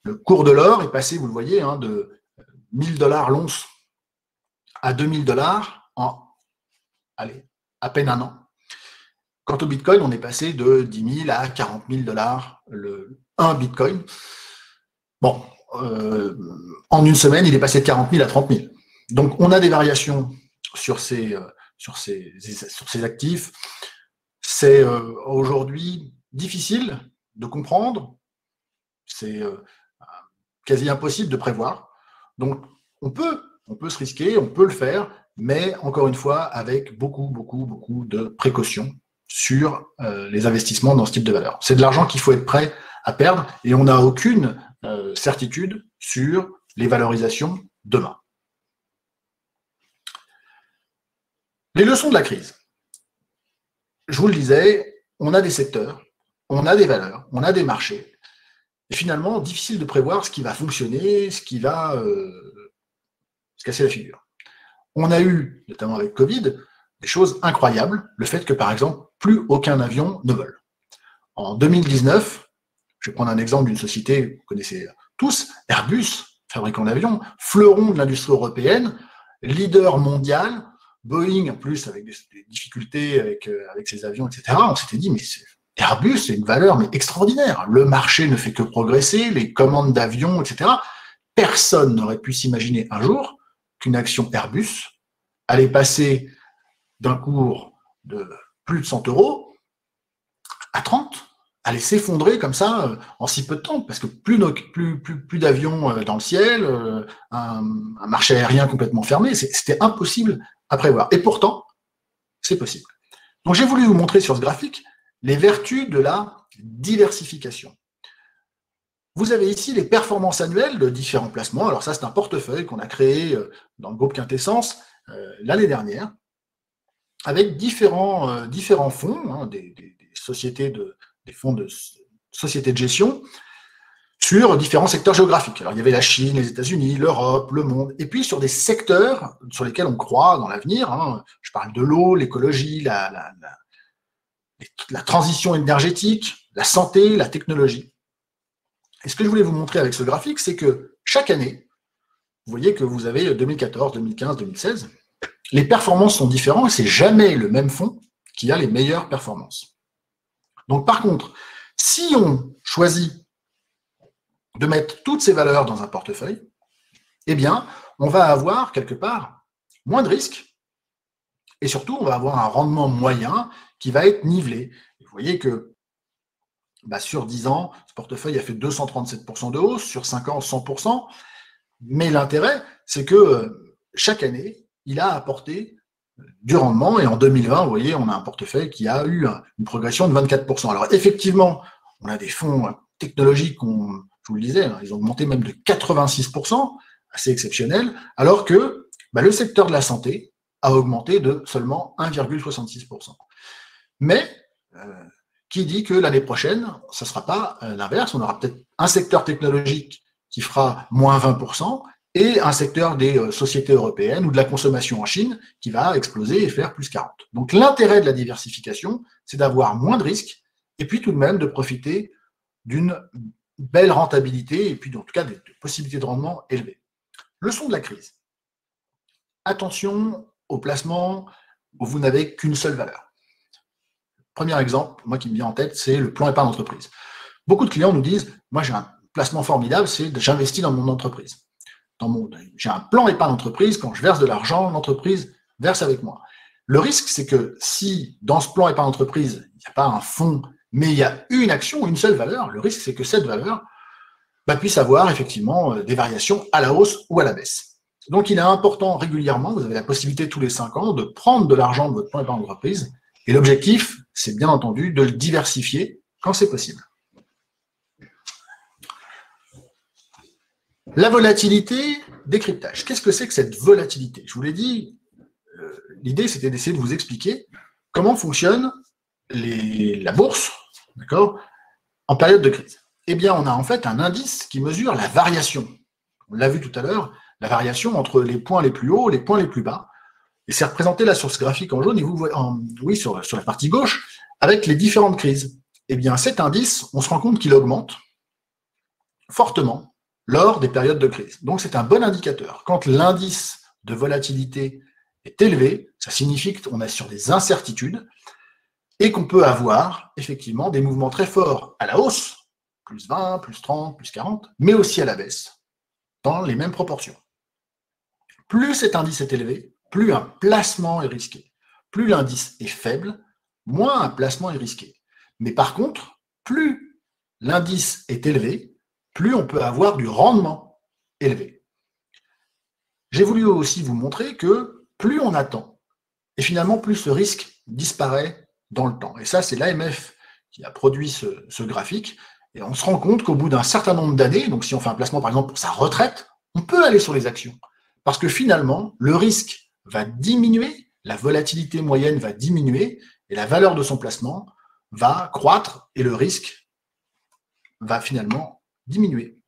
Speaker 2: Le cours de l'or est passé, vous le voyez, de 1000 $ l'once à 2000 $ en à peine un an. Quant au Bitcoin, on est passé de 10 000 à 40 000 $ un Bitcoin. Bon, en une semaine, il est passé de 40 000 à 30 000. Donc, on a des variations sur ces actifs. C'est aujourd'hui difficile de comprendre. C'est quasi impossible de prévoir. Donc, on peut se risquer, on peut le faire, mais encore une fois, avec beaucoup de précautions sur les investissements dans ce type de valeur. C'est de l'argent qu'il faut être prêt à perdre et on n'a aucune certitude sur les valorisations demain. Les leçons de la crise. Je vous le disais, on a des secteurs, on a des valeurs, on a des marchés. Et finalement, difficile de prévoir ce qui va fonctionner, ce qui va se casser la figure. On a eu, notamment avec Covid, des choses incroyables. Le fait que, par exemple, plus aucun avion ne vole. En 2019, je vais prendre un exemple d'une société que vous connaissez tous, Airbus, fabricant d'avions, fleuron de l'industrie européenne, leader mondial, Boeing, en plus, avec des difficultés avec ses avions, etc. On s'était dit, mais Airbus, c'est une valeur mais extraordinaire. Le marché ne fait que progresser, les commandes d'avions, etc. Personne n'aurait pu s'imaginer un jour qu'une action Airbus allait passer d'un cours de plus de 100 € à 30, allait s'effondrer comme ça en si peu de temps, parce que plus d'avions dans le ciel, un marché aérien complètement fermé, c'était impossible à prévoir. Et pourtant, c'est possible. Donc j'ai voulu vous montrer sur ce graphique les vertus de la diversification. Vous avez ici les performances annuelles de différents placements. Alors ça, c'est un portefeuille qu'on a créé dans le groupe Quintessence l'année dernière, avec différents fonds, des fonds de sociétés de gestion sur différents secteurs géographiques. Alors il y avait la Chine, les États-Unis, l'Europe, le monde, et puis sur des secteurs sur lesquels on croit dans l'avenir. Je parle de l'eau, l'écologie, la transition énergétique, la santé, la technologie. Et ce que je voulais vous montrer avec ce graphique, c'est que chaque année, vous voyez que vous avez 2014, 2015, 2016, les performances sont différentes et c'est jamais le même fonds qui a les meilleures performances. Donc par contre, si on choisit de mettre toutes ces valeurs dans un portefeuille, eh bien, on va avoir quelque part moins de risques et surtout, on va avoir un rendement moyen qui va être nivelé. Vous voyez que sur 10 ans, ce portefeuille a fait 237% de hausse, sur 5 ans, 100%. Mais l'intérêt, c'est que chaque année, il a apporté du rendement. Et en 2020, vous voyez, on a un portefeuille qui a eu une progression de 24%. Alors effectivement, on a des fonds technologiques, je vous le disais, ils ont augmenté même de 86%, assez exceptionnel, alors que le secteur de la santé a augmenté de seulement 1,66%. Mais qui dit que l'année prochaine, ce ne sera pas l'inverse, on aura peut-être un secteur technologique qui fera moins 20%, et un secteur des sociétés européennes ou de la consommation en Chine qui va exploser et faire plus 40. Donc l'intérêt de la diversification, c'est d'avoir moins de risques, et puis tout de même de profiter d'une belle rentabilité, et puis en tout cas des possibilités de rendement élevées. Leçon de la crise. Attention aux placements où vous n'avez qu'une seule valeur. Premier exemple, moi qui me vient en tête, c'est le plan épargne entreprise. Beaucoup de clients nous disent, moi j'ai un placement formidable, c'est que j'investis dans mon entreprise. J'ai un plan épargne entreprise, quand je verse de l'argent, l'entreprise verse avec moi. Le risque, c'est que si dans ce plan épargne entreprise, il n'y a pas un fonds, mais il y a une action, une seule valeur, le risque, c'est que cette valeur puisse avoir effectivement des variations à la hausse ou à la baisse. Donc il est important régulièrement, vous avez la possibilité tous les 5 ans de prendre de l'argent de votre plan épargne entreprise, et l'objectif, c'est bien entendu de le diversifier quand c'est possible. La volatilité, décryptage. Qu'est-ce que c'est que cette volatilité? Je vous l'ai dit, l'idée c'était d'essayer de vous expliquer comment fonctionne la bourse, d'accord, en période de crise. Eh bien, on a en fait un indice qui mesure la variation. On l'a vu tout à l'heure, la variation entre les points les plus hauts et les points les plus bas. Et c'est représenté là sur ce graphique en jaune, et vous voyez, sur la partie gauche, avec les différentes crises. Eh bien, cet indice, on se rend compte qu'il augmente fortement lors des périodes de crise. Donc, c'est un bon indicateur. Quand l'indice de volatilité est élevé, ça signifie qu'on est sur des incertitudes et qu'on peut avoir effectivement des mouvements très forts à la hausse, plus 20, plus 30, plus 40, mais aussi à la baisse, dans les mêmes proportions. Plus cet indice est élevé, plus un placement est risqué. Plus l'indice est faible, moins un placement est risqué. Mais par contre, plus l'indice est élevé, plus on peut avoir du rendement élevé. J'ai voulu aussi vous montrer que plus on attend, et finalement plus ce risque disparaît dans le temps. Et ça, c'est l'AMF qui a produit ce graphique, et on se rend compte qu'au bout d'un certain nombre d'années, donc si on fait un placement par exemple pour sa retraite, on peut aller sur les actions. Parce que finalement, le risque va diminuer, la volatilité moyenne va diminuer, et la valeur de son placement va croître, et le risque va finalement diminuer.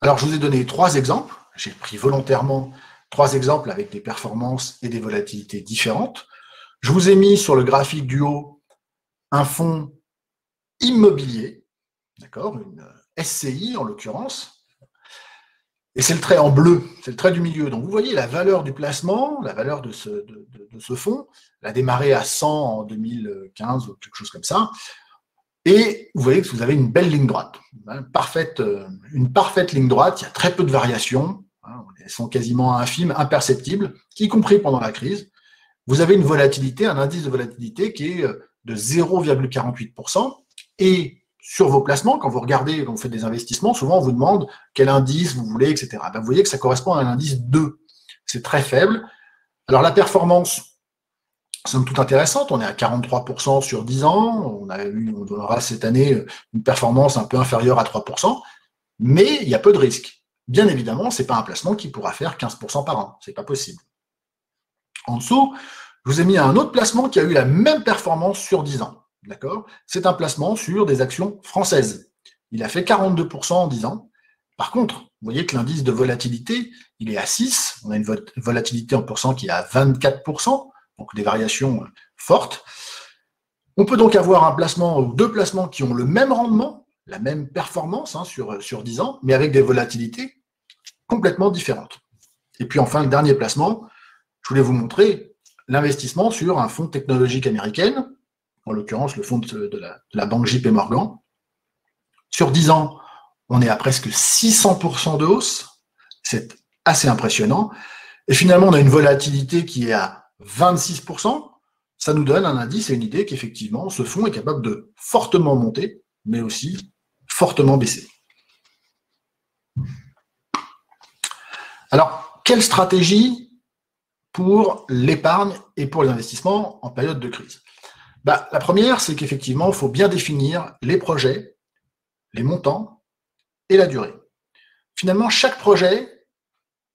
Speaker 2: Alors, je vous ai donné 3 exemples. J'ai pris volontairement 3 exemples avec des performances et des volatilités différentes. Je vous ai mis sur le graphique du haut un fonds immobilier, d'accord, une SCI en l'occurrence, et c'est le trait en bleu, c'est le trait du milieu. Donc, vous voyez la valeur du placement, la valeur de ce fonds, elle a démarré à 100 en 2015 ou quelque chose comme ça. Et vous voyez que vous avez une belle ligne droite, une parfaite ligne droite, il y a très peu de variations, elles sont quasiment infimes, imperceptibles, y compris pendant la crise. Vous avez une volatilité, un indice de volatilité qui est de 0,48%, et sur vos placements, quand vous regardez, quand vous faites des investissements, souvent on vous demande quel indice vous voulez, etc. Vous voyez que ça correspond à un indice 2, c'est très faible. Alors la performance, somme toute intéressante, on est à 43% sur 10 ans, on aura cette année une performance un peu inférieure à 3%, mais il y a peu de risques. Bien évidemment, ce n'est pas un placement qui pourra faire 15% par an, ce n'est pas possible. En dessous, je vous ai mis un autre placement qui a eu la même performance sur 10 ans. D'accord ? C'est un placement sur des actions françaises. Il a fait 42% en 10 ans. Par contre, vous voyez que l'indice de volatilité, il est à 6, on a une volatilité en pourcent qui est à 24%, donc des variations fortes. On peut donc avoir un placement ou 2 placements qui ont le même rendement, la même performance sur 10 ans, mais avec des volatilités complètement différentes. Et puis enfin, le dernier placement, je voulais vous montrer l'investissement sur un fonds technologique américaine, en l'occurrence le fonds de la banque JP Morgan. Sur 10 ans, on est à presque 600% de hausse, C'est assez impressionnant. Et finalement, on a une volatilité qui est à 26%. Ça nous donne un indice et une idée qu'effectivement, ce fonds est capable de fortement monter, mais aussi fortement baisser. Alors, quelle stratégie pour l'épargne et pour les investissements en période de crise? La première, c'est qu'effectivement, il faut bien définir les projets, les montants et la durée. Finalement, chaque projet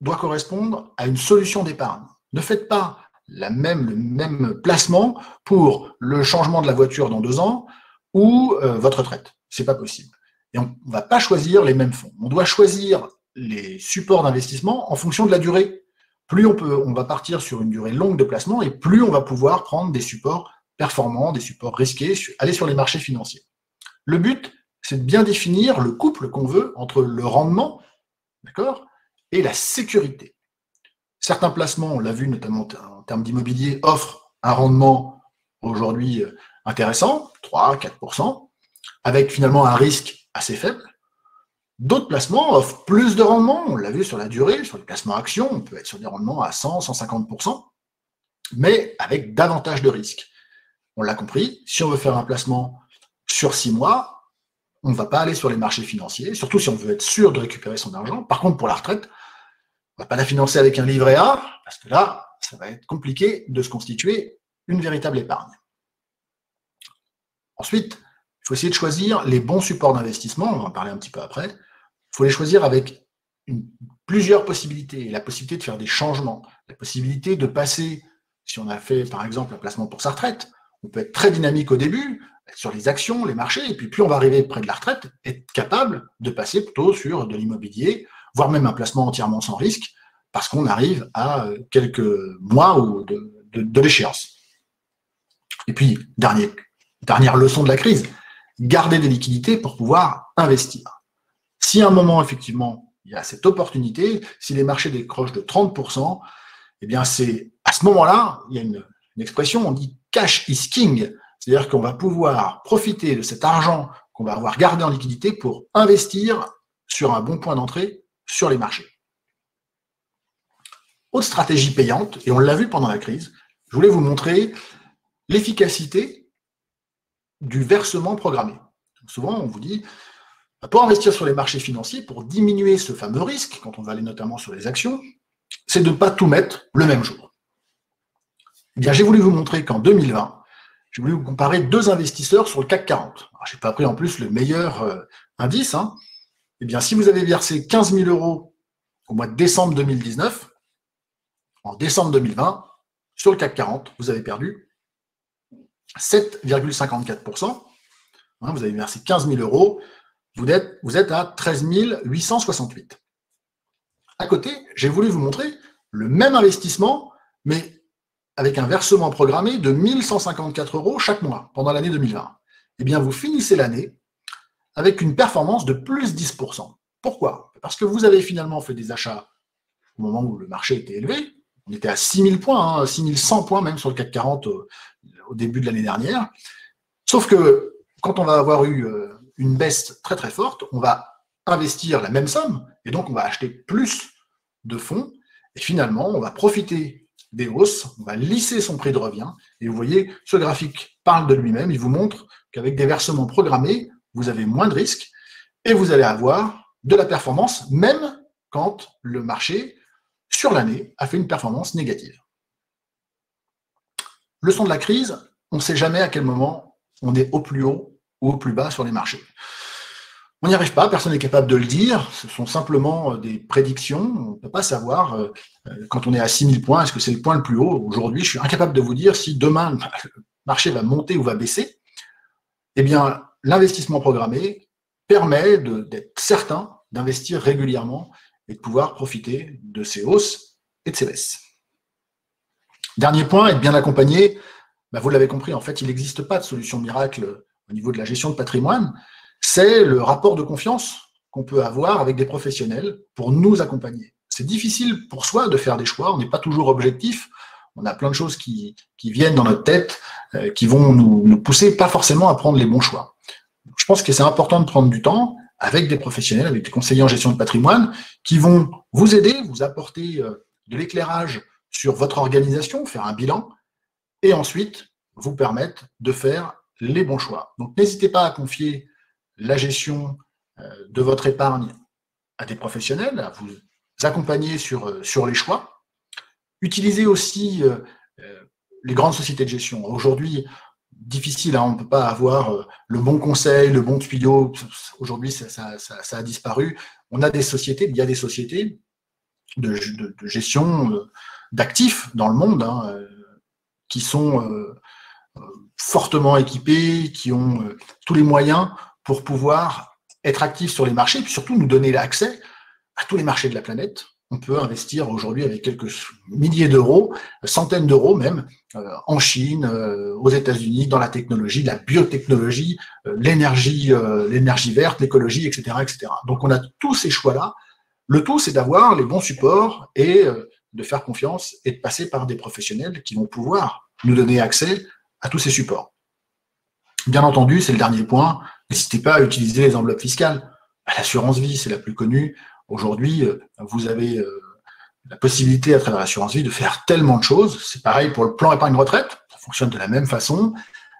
Speaker 2: doit correspondre à une solution d'épargne. Ne faites pas le même placement pour le changement de la voiture dans 2 ans ou votre retraite. Ce n'est pas possible. Et on ne va pas choisir les mêmes fonds. On doit choisir les supports d'investissement en fonction de la durée. Plus on va partir sur une durée longue de placement et plus on va pouvoir prendre des supports performants, des supports risqués, aller sur les marchés financiers. Le but, c'est de bien définir le couple qu'on veut entre le rendement, d'accord, et la sécurité. Certains placements, on l'a vu notamment en termes d'immobilier, offrent un rendement aujourd'hui intéressant, 3-4%, avec finalement un risque assez faible. D'autres placements offrent plus de rendement, on l'a vu sur la durée, sur les placements actions, on peut être sur des rendements à 100-150%, mais avec davantage de risques. On l'a compris, si on veut faire un placement sur 6 mois, on ne va pas aller sur les marchés financiers, surtout si on veut être sûr de récupérer son argent. Par contre, pour la retraite, on ne va pas la financer avec un livret A, parce que là, ça va être compliqué de se constituer une véritable épargne. Ensuite, il faut essayer de choisir les bons supports d'investissement, on va en parler un petit peu après. Il faut les choisir avec plusieurs possibilités, la possibilité de faire des changements, la possibilité de passer, si on a fait par exemple un placement pour sa retraite, on peut être très dynamique au début, sur les actions, les marchés, et puis plus on va arriver près de la retraite, être capable de passer plutôt sur de l'immobilier, voire même un placement entièrement sans risque, parce qu'on arrive à quelques mois ou de l'échéance. Et puis, dernière leçon de la crise, garder des liquidités pour pouvoir investir. Si à un moment, effectivement, il y a cette opportunité, si les marchés décrochent de 30%, eh bien c'est à ce moment-là, il y a une expression, on dit « cash is king », c'est-à-dire qu'on va pouvoir profiter de cet argent qu'on va avoir gardé en liquidité pour investir sur un bon point d'entrée sur les marchés. Autre stratégie payante, et on l'a vu pendant la crise, je voulais vous montrer l'efficacité du versement programmé. Donc souvent, on vous dit, pour investir sur les marchés financiers, pour diminuer ce fameux risque, quand on va aller notamment sur les actions, c'est de ne pas tout mettre le même jour. Eh bien, j'ai voulu vous montrer qu'en 2020, j'ai voulu vous comparer 2 investisseurs sur le CAC 40. Je n'ai pas pris en plus le meilleur indice. Eh bien, si vous avez versé 15 000 € au mois de décembre 2019, en décembre 2020, sur le CAC 40, vous avez perdu 7,54%. Vous avez versé 15 000 €, vous êtes à 13 868. À côté, j'ai voulu vous montrer le même investissement, mais avec un versement programmé de 1 154 € chaque mois pendant l'année 2020. Eh bien, vous finissez l'année avec une performance de plus 10%. Pourquoi? Parce que vous avez finalement fait des achats au moment où le marché était élevé. On était à 6 000 points, 6 100 points même sur le CAC 40 au début de l'année dernière. Sauf que quand on va avoir eu une baisse très très forte, on va investir la même somme et donc on va acheter plus de fonds et finalement on va profiter des hausses, on va lisser son prix de revient et vous voyez, ce graphique parle de lui-même, il vous montre qu'avec des versements programmés, vous avez moins de risques et vous allez avoir de la performance même quand le marché, sur l'année, a fait une performance négative. Leçon de la crise, on ne sait jamais à quel moment on est au plus haut ou au plus bas sur les marchés. On n'y arrive pas, personne n'est capable de le dire, ce sont simplement des prédictions, on ne peut pas savoir quand on est à 6 000 points, est-ce que c'est le point le plus haut? Aujourd'hui, je suis incapable de vous dire si demain le marché va monter ou va baisser. Eh bien, l'investissement programmé permet d'être certain d'investir régulièrement et de pouvoir profiter de ces hausses et de ces baisses. Dernier point, être bien accompagné, vous l'avez compris, en fait, il n'existe pas de solution miracle au niveau de la gestion de patrimoine. C'est le rapport de confiance qu'on peut avoir avec des professionnels pour nous accompagner. C'est difficile pour soi de faire des choix, on n'est pas toujours objectif, on a plein de choses qui viennent dans notre tête, qui vont nous pousser pas forcément à prendre les bons choix. Je pense que c'est important de prendre du temps avec des professionnels, avec des conseillers en gestion de patrimoine qui vont vous aider, vous apporter de l'éclairage sur votre organisation, faire un bilan et ensuite vous permettre de faire les bons choix. Donc, n'hésitez pas à confier la gestion de votre épargne à des professionnels, à vous accompagner sur les choix. Utilisez aussi les grandes sociétés de gestion. Aujourd'hui, difficile, hein, on ne peut pas avoir le bon conseil, le bon tuyau. Aujourd'hui, ça a disparu. On a des sociétés, il y a des sociétés de gestion d'actifs dans le monde hein, qui sont fortement équipés, qui ont tous les moyens pour pouvoir être actifs sur les marchés et puis surtout nous donner l'accès à tous les marchés de la planète. On peut investir aujourd'hui avec quelques milliers d'euros, centaines d'euros même, en Chine, aux États-Unis, dans la technologie, la biotechnologie, l'énergie verte, l'écologie, etc., etc. Donc on a tous ces choix-là. Le tout, c'est d'avoir les bons supports et de faire confiance et de passer par des professionnels qui vont pouvoir nous donner accès à tous ces supports. Bien entendu, c'est le dernier point, n'hésitez pas à utiliser les enveloppes fiscales. L'assurance vie, c'est la plus connue. Aujourd'hui, vous avez la possibilité à travers l'assurance vie de faire tellement de choses. C'est pareil pour le plan épargne retraite, ça fonctionne de la même façon,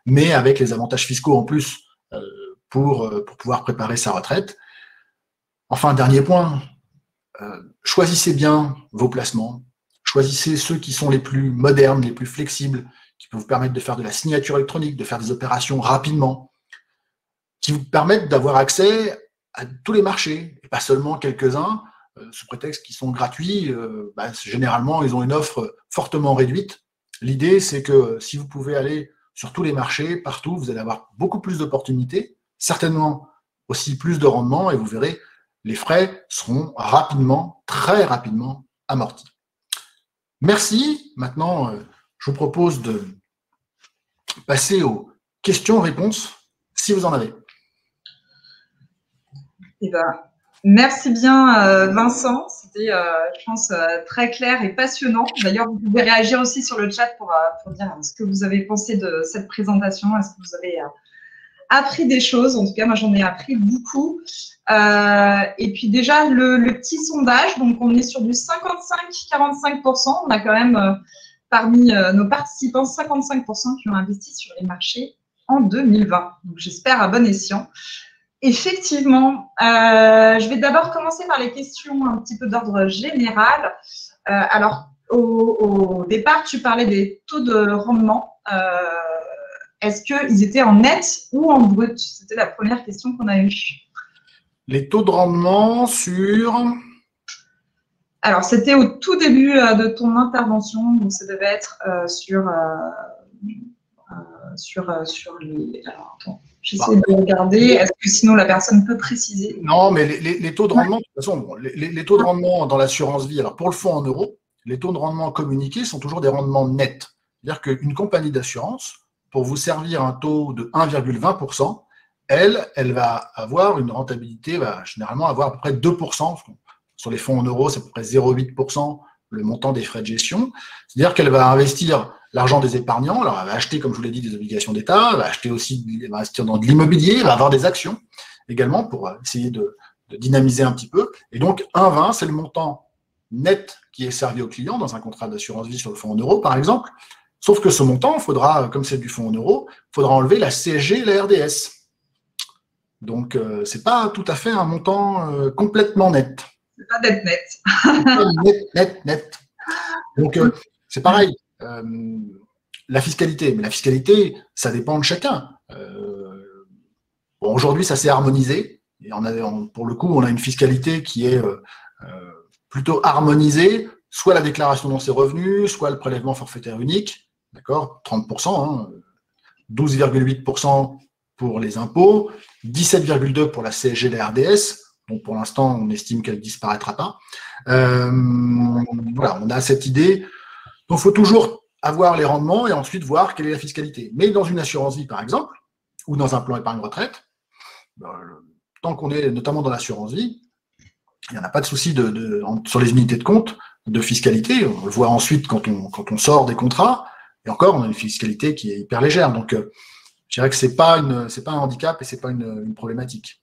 Speaker 2: mais avec les avantages fiscaux en plus pour pouvoir préparer sa retraite. Enfin, dernier point, choisissez bien vos placements, choisissez ceux qui sont les plus modernes, les plus flexibles, qui peuvent vous permettre de faire de la signature électronique, de faire des opérations rapidement, qui vous permettent d'avoir accès à tous les marchés, et pas seulement quelques-uns, sous prétexte qu'ils sont gratuits. Généralement, ils ont une offre fortement réduite. L'idée, c'est que si vous pouvez aller sur tous les marchés, partout, vous allez avoir beaucoup plus d'opportunités, certainement aussi plus de rendement, et vous verrez, les frais seront rapidement, très rapidement amortis. Merci. Maintenant, je vous propose de passer aux questions-réponses, si vous en avez.
Speaker 1: Eh ben, merci bien, Vincent. C'était, je pense, très clair et passionnant. D'ailleurs, vous pouvez réagir aussi sur le chat pour dire ce que vous avez pensé de cette présentation. Est-ce que vous avez appris des choses? En tout cas, moi, j'en ai appris beaucoup. Et puis déjà, le petit sondage, donc on est sur du 55-45%. On a quand même, parmi nos participants, 55% qui ont investi sur les marchés en 2020. Donc, j'espère à bon escient. Effectivement, je vais d'abord commencer par les questions un petit peu d'ordre général. Alors, au départ, tu parlais des taux de rendement. Est-ce qu'ils étaient en net ou en brut? C'était la première question qu'on a eue.
Speaker 2: Les taux de rendement sur…
Speaker 1: Alors, c'était au tout début de ton intervention, donc ça devait être sur les… Alors, attends. J'essaie de regarder. Est-ce que sinon la personne peut préciser?
Speaker 2: Non, mais les taux de rendement, de toute façon, les taux de rendement dans l'assurance vie, alors pour le fonds en euros, les taux de rendement communiqués sont toujours des rendements nets. C'est-à-dire qu'une compagnie d'assurance, pour vous servir un taux de 1,20%, elle va avoir une rentabilité, va généralement avoir à peu près 2%. Sur les fonds en euros, c'est à peu près 0,8% le montant des frais de gestion. C'est-à-dire qu'elle va investir l'argent des épargnants. Alors, elle va acheter, comme je vous l'ai dit, des obligations d'État, elle va acheter aussi, elle va investir dans de l'immobilier, elle va avoir des actions également pour essayer de dynamiser un petit peu. Et donc, 1,20, c'est le montant net qui est servi au client dans un contrat d'assurance vie sur le fonds en euros, par exemple. Sauf que ce montant, il faudra, comme c'est du fonds en euros, il faudra enlever la CSG et la RDS. Donc, ce n'est pas tout à fait un montant complètement net.
Speaker 1: C'est pas d'être net.
Speaker 2: Net. Donc, c'est pareil. La fiscalité, mais la fiscalité, ça dépend de chacun. Aujourd'hui, ça s'est harmonisé. Et pour le coup, on a une fiscalité qui est plutôt harmonisée, soit la déclaration dans ses revenus, soit le prélèvement forfaitaire unique, d'accord, 30%, hein, 12,8% pour les impôts, 17,2% pour la CSG et la RDS. Donc pour l'instant, on estime qu'elle ne disparaîtra pas. Voilà, on a cette idée. Donc il faut toujours avoir les rendements et ensuite voir quelle est la fiscalité. Mais dans une assurance vie, par exemple, ou dans un plan épargne retraite, tant qu'on est notamment dans l'assurance vie, il n'y en a pas de souci sur les unités de compte de fiscalité. On le voit ensuite quand on sort des contrats. Et encore, on a une fiscalité qui est hyper légère. Donc, je dirais que ce n'est pas un handicap et ce n'est pas une problématique.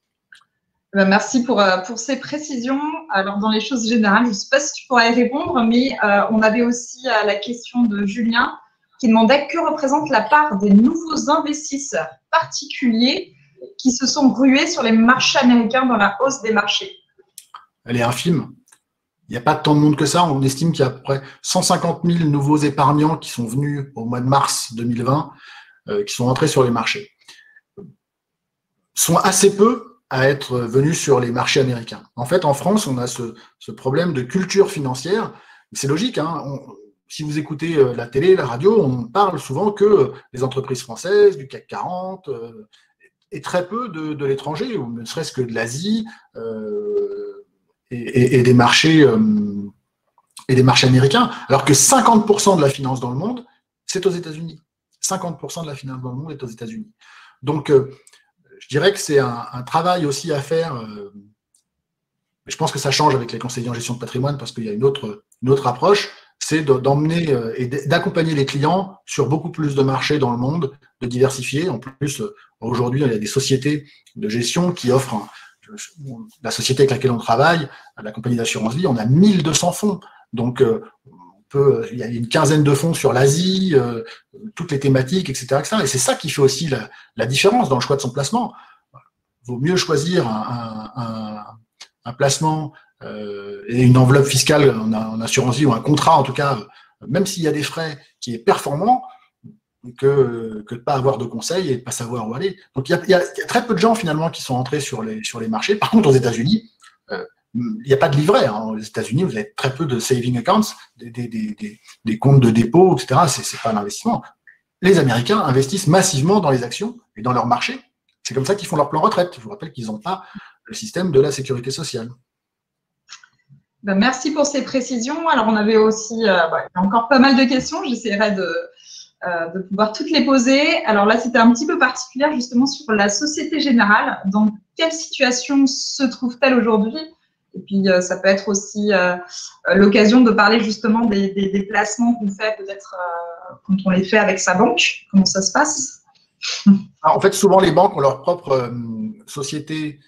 Speaker 1: Merci pour ces précisions. Alors, dans les choses générales, je ne sais pas si tu pourrais y répondre, mais on avait aussi la question de Julien qui demandait que représente la part des nouveaux investisseurs particuliers qui se sont rués sur les marchés américains dans la hausse des marchés.
Speaker 2: Elle est infime. Il n'y a pas tant de monde que ça. On estime qu'il y a à peu près 150 000 nouveaux épargnants qui sont venus au mois de mars 2020, qui sont entrés sur les marchés. Sont assez peu à être venus sur les marchés américains. En fait, en France, on a ce problème de culture financière. C'est logique, hein. Si vous écoutez la télé, la radio, on parle souvent que les entreprises françaises, du CAC 40, et très peu de l'étranger, ou ne serait-ce que de l'Asie et des marchés américains, alors que 50% de la finance dans le monde, c'est aux États-Unis. 50% de la finance dans le monde est aux États-Unis. Donc, je dirais que c'est un travail aussi à faire. Je pense que ça change avec les conseillers en gestion de patrimoine parce qu'il y a une autre approche, c'est d'emmener et d'accompagner les clients sur beaucoup plus de marchés dans le monde, de diversifier. En plus, aujourd'hui, il y a des sociétés de gestion qui offrent, la société avec laquelle on travaille, la compagnie d'assurance vie, on a 1200 fonds. Donc, il y a une quinzaine de fonds sur l'Asie, toutes les thématiques, etc. Et c'est ça qui fait aussi la différence dans le choix de son placement. Il vaut mieux choisir un placement et une enveloppe fiscale en assurance vie ou un contrat, en tout cas, même s'il y a des frais, qui est performant, que de ne pas avoir de conseils et de ne pas savoir où aller. Donc, il y a très peu de gens, finalement, qui sont entrés sur les marchés. Par contre, aux États-Unis, il n'y a pas de livret. Hein. Aux États-Unis, vous avez très peu de saving accounts, des comptes de dépôt, etc. C'est pas l'investissement. Les Américains investissent massivement dans les actions et dans leur marché. C'est comme ça qu'ils font leur plan retraite. Je vous rappelle qu'ils n'ont pas le système de la sécurité sociale.
Speaker 1: Ben, merci pour ces précisions. Alors, on avait aussi il y a encore pas mal de questions. J'essaierai de pouvoir toutes les poser. Alors là, c'était un petit peu particulier justement sur la Société Générale. Dans quelle situation se trouve-t-elle aujourd'hui ? Et puis, ça peut être aussi l'occasion de parler justement des placements qu'on fait peut-être quand on les fait avec sa banque. Comment ça se passe ?
Speaker 2: En fait, souvent, les banques ont leur propre société,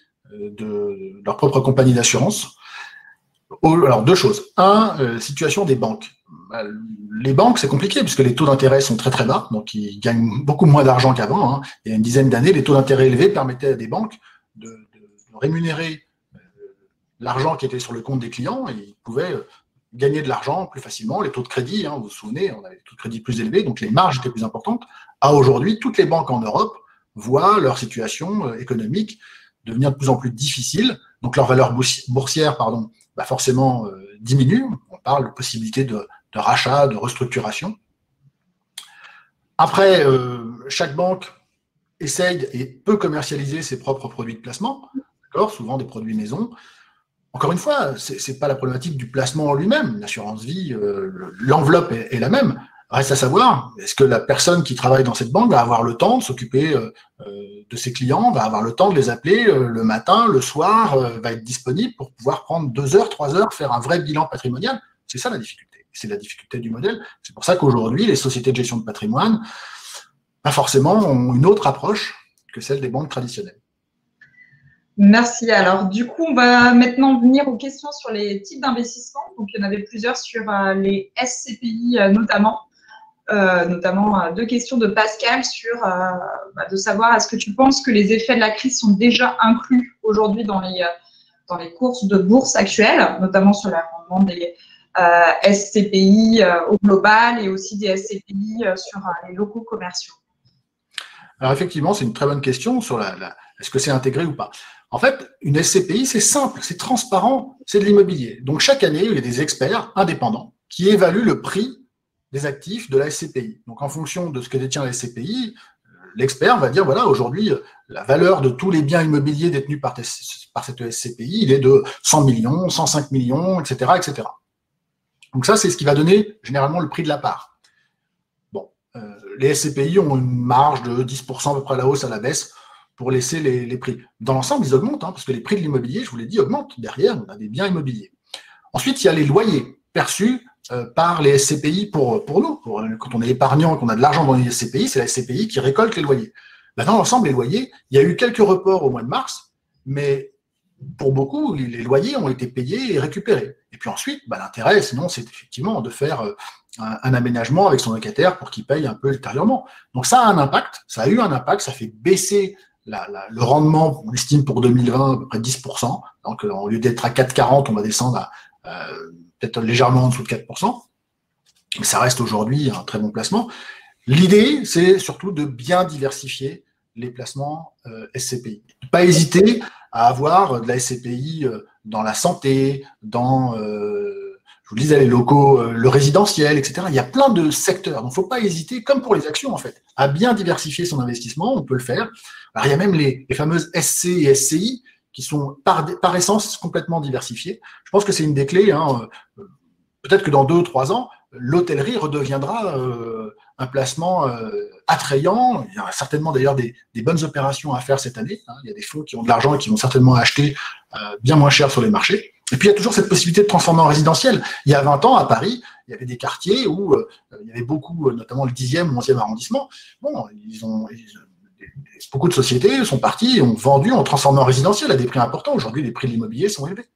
Speaker 2: leur propre compagnie d'assurance. Alors, deux choses. Situation des banques. Les banques, c'est compliqué puisque les taux d'intérêt sont très très bas, donc ils gagnent beaucoup moins d'argent qu'avant. Hein. Il y a une dizaine d'années, les taux d'intérêt élevés permettaient à des banques de rémunérer l'argent qui était sur le compte des clients, et ils pouvaient gagner de l'argent plus facilement. Les taux de crédit, hein, vous vous souvenez, on avait des taux de crédit plus élevés, donc les marges étaient plus importantes. À aujourd'hui, toutes les banques en Europe voient leur situation économique devenir de plus en plus difficile, donc leur valeur boursière, forcément diminue. On parle de possibilité de rachat, de restructuration. Après, chaque banque essaye et peut commercialiser ses propres produits de placement, souvent des produits maison. Encore une fois, ce n'est pas la problématique du placement en lui-même. L'assurance vie, l'enveloppe est la même. Reste à savoir, est-ce que la personne qui travaille dans cette banque va avoir le temps de s'occuper de ses clients, va avoir le temps de les appeler le matin, le soir, va être disponible pour pouvoir prendre 2 heures, 3 heures, faire un vrai bilan patrimonial. C'est ça la difficulté. C'est la difficulté du modèle. C'est pour ça qu'aujourd'hui, les sociétés de gestion de patrimoine, pas forcément, ont une autre approche que celle des banques traditionnelles.
Speaker 1: Merci. Alors, du coup, on va maintenant venir aux questions sur les types d'investissements. Donc, il y en avait plusieurs sur les SCPI notamment. Deux questions de Pascal sur de savoir est-ce que tu penses que les effets de la crise sont déjà inclus aujourd'hui dans les courses de bourse actuelles, notamment sur le rendement des SCPI au global et aussi des SCPI sur les locaux commerciaux.
Speaker 2: Alors effectivement, c'est une très bonne question sur est-ce que c'est intégré ou pas. En fait, une SCPI, c'est simple, c'est transparent, c'est de l'immobilier. Donc chaque année, il y a des experts indépendants qui évaluent le prix des actifs de la SCPI. Donc en fonction de ce que détient la SCPI, l'expert va dire, voilà, aujourd'hui, la valeur de tous les biens immobiliers détenus par cette SCPI, il est de 100 millions, 105 millions, etc., etc. Donc ça, c'est ce qui va donner généralement le prix de la part. Bon, les SCPI ont une marge de 10% à peu près à la hausse, à la baisse, pour laisser les prix. Dans l'ensemble, ils augmentent, hein, parce que les prix de l'immobilier, je vous l'ai dit, augmentent. Derrière, on a des biens immobiliers. Ensuite, il y a les loyers perçus par les SCPI pour nous. Quand on est épargnant, qu'on a de l'argent dans les SCPI, c'est la SCPI qui récolte les loyers. Dans l'ensemble, les loyers, il y a eu quelques reports au mois de mars, mais pour beaucoup, les loyers ont été payés et récupérés. Et puis ensuite, l'intérêt, sinon, c'est effectivement de faire un aménagement avec son locataire pour qu'il paye un peu ultérieurement. Donc ça a un impact, ça a eu un impact, ça fait baisser le rendement, on estime pour 2020 à peu près 10%. Donc au lieu d'être à 4,40, on va descendre à peut-être légèrement en dessous de 4%. Mais ça reste aujourd'hui un très bon placement. L'idée, c'est surtout de bien diversifier les placements SCPI. Ne pas hésiter à avoir de la SCPI dans la santé, dans, je vous le disais, les locaux, le résidentiel, etc. Il y a plein de secteurs. Donc, il ne faut pas hésiter, comme pour les actions, en fait, à bien diversifier son investissement. On peut le faire. Alors, il y a même les fameuses SC et SCI qui sont par essence complètement diversifiées. Je pense que c'est une des clés. Peut-être que dans 2 ou 3 ans, l'hôtellerie redeviendra un placement attrayant. Il y a certainement d'ailleurs des bonnes opérations à faire cette année. Il y a des fonds qui ont de l'argent et qui vont certainement acheter bien moins cher sur les marchés. Et puis, il y a toujours cette possibilité de transformer en résidentiel. Il y a 20 ans, à Paris, il y avait des quartiers où il y avait beaucoup, notamment le 10e ou 11e arrondissement. Bon, beaucoup de sociétés sont parties, ont vendu, ont transformé en résidentiel à des prix importants. Aujourd'hui, les prix de l'immobilier sont élevés.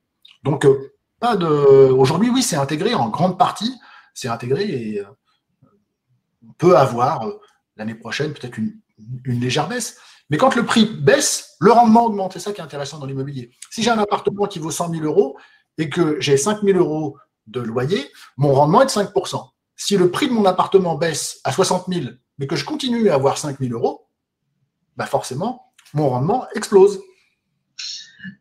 Speaker 2: Donc, aujourd'hui, oui, c'est intégré en grande partie. C'est intégré et on peut avoir l'année prochaine peut-être une légère baisse. Mais quand le prix baisse, le rendement augmente. C'est ça qui est intéressant dans l'immobilier. Si j'ai un appartement qui vaut 100 000 euros et que j'ai 5 000 euros de loyer, mon rendement est de 5%. Si le prix de mon appartement baisse à 60 000, mais que je continue à avoir 5 000 euros, forcément, mon rendement explose.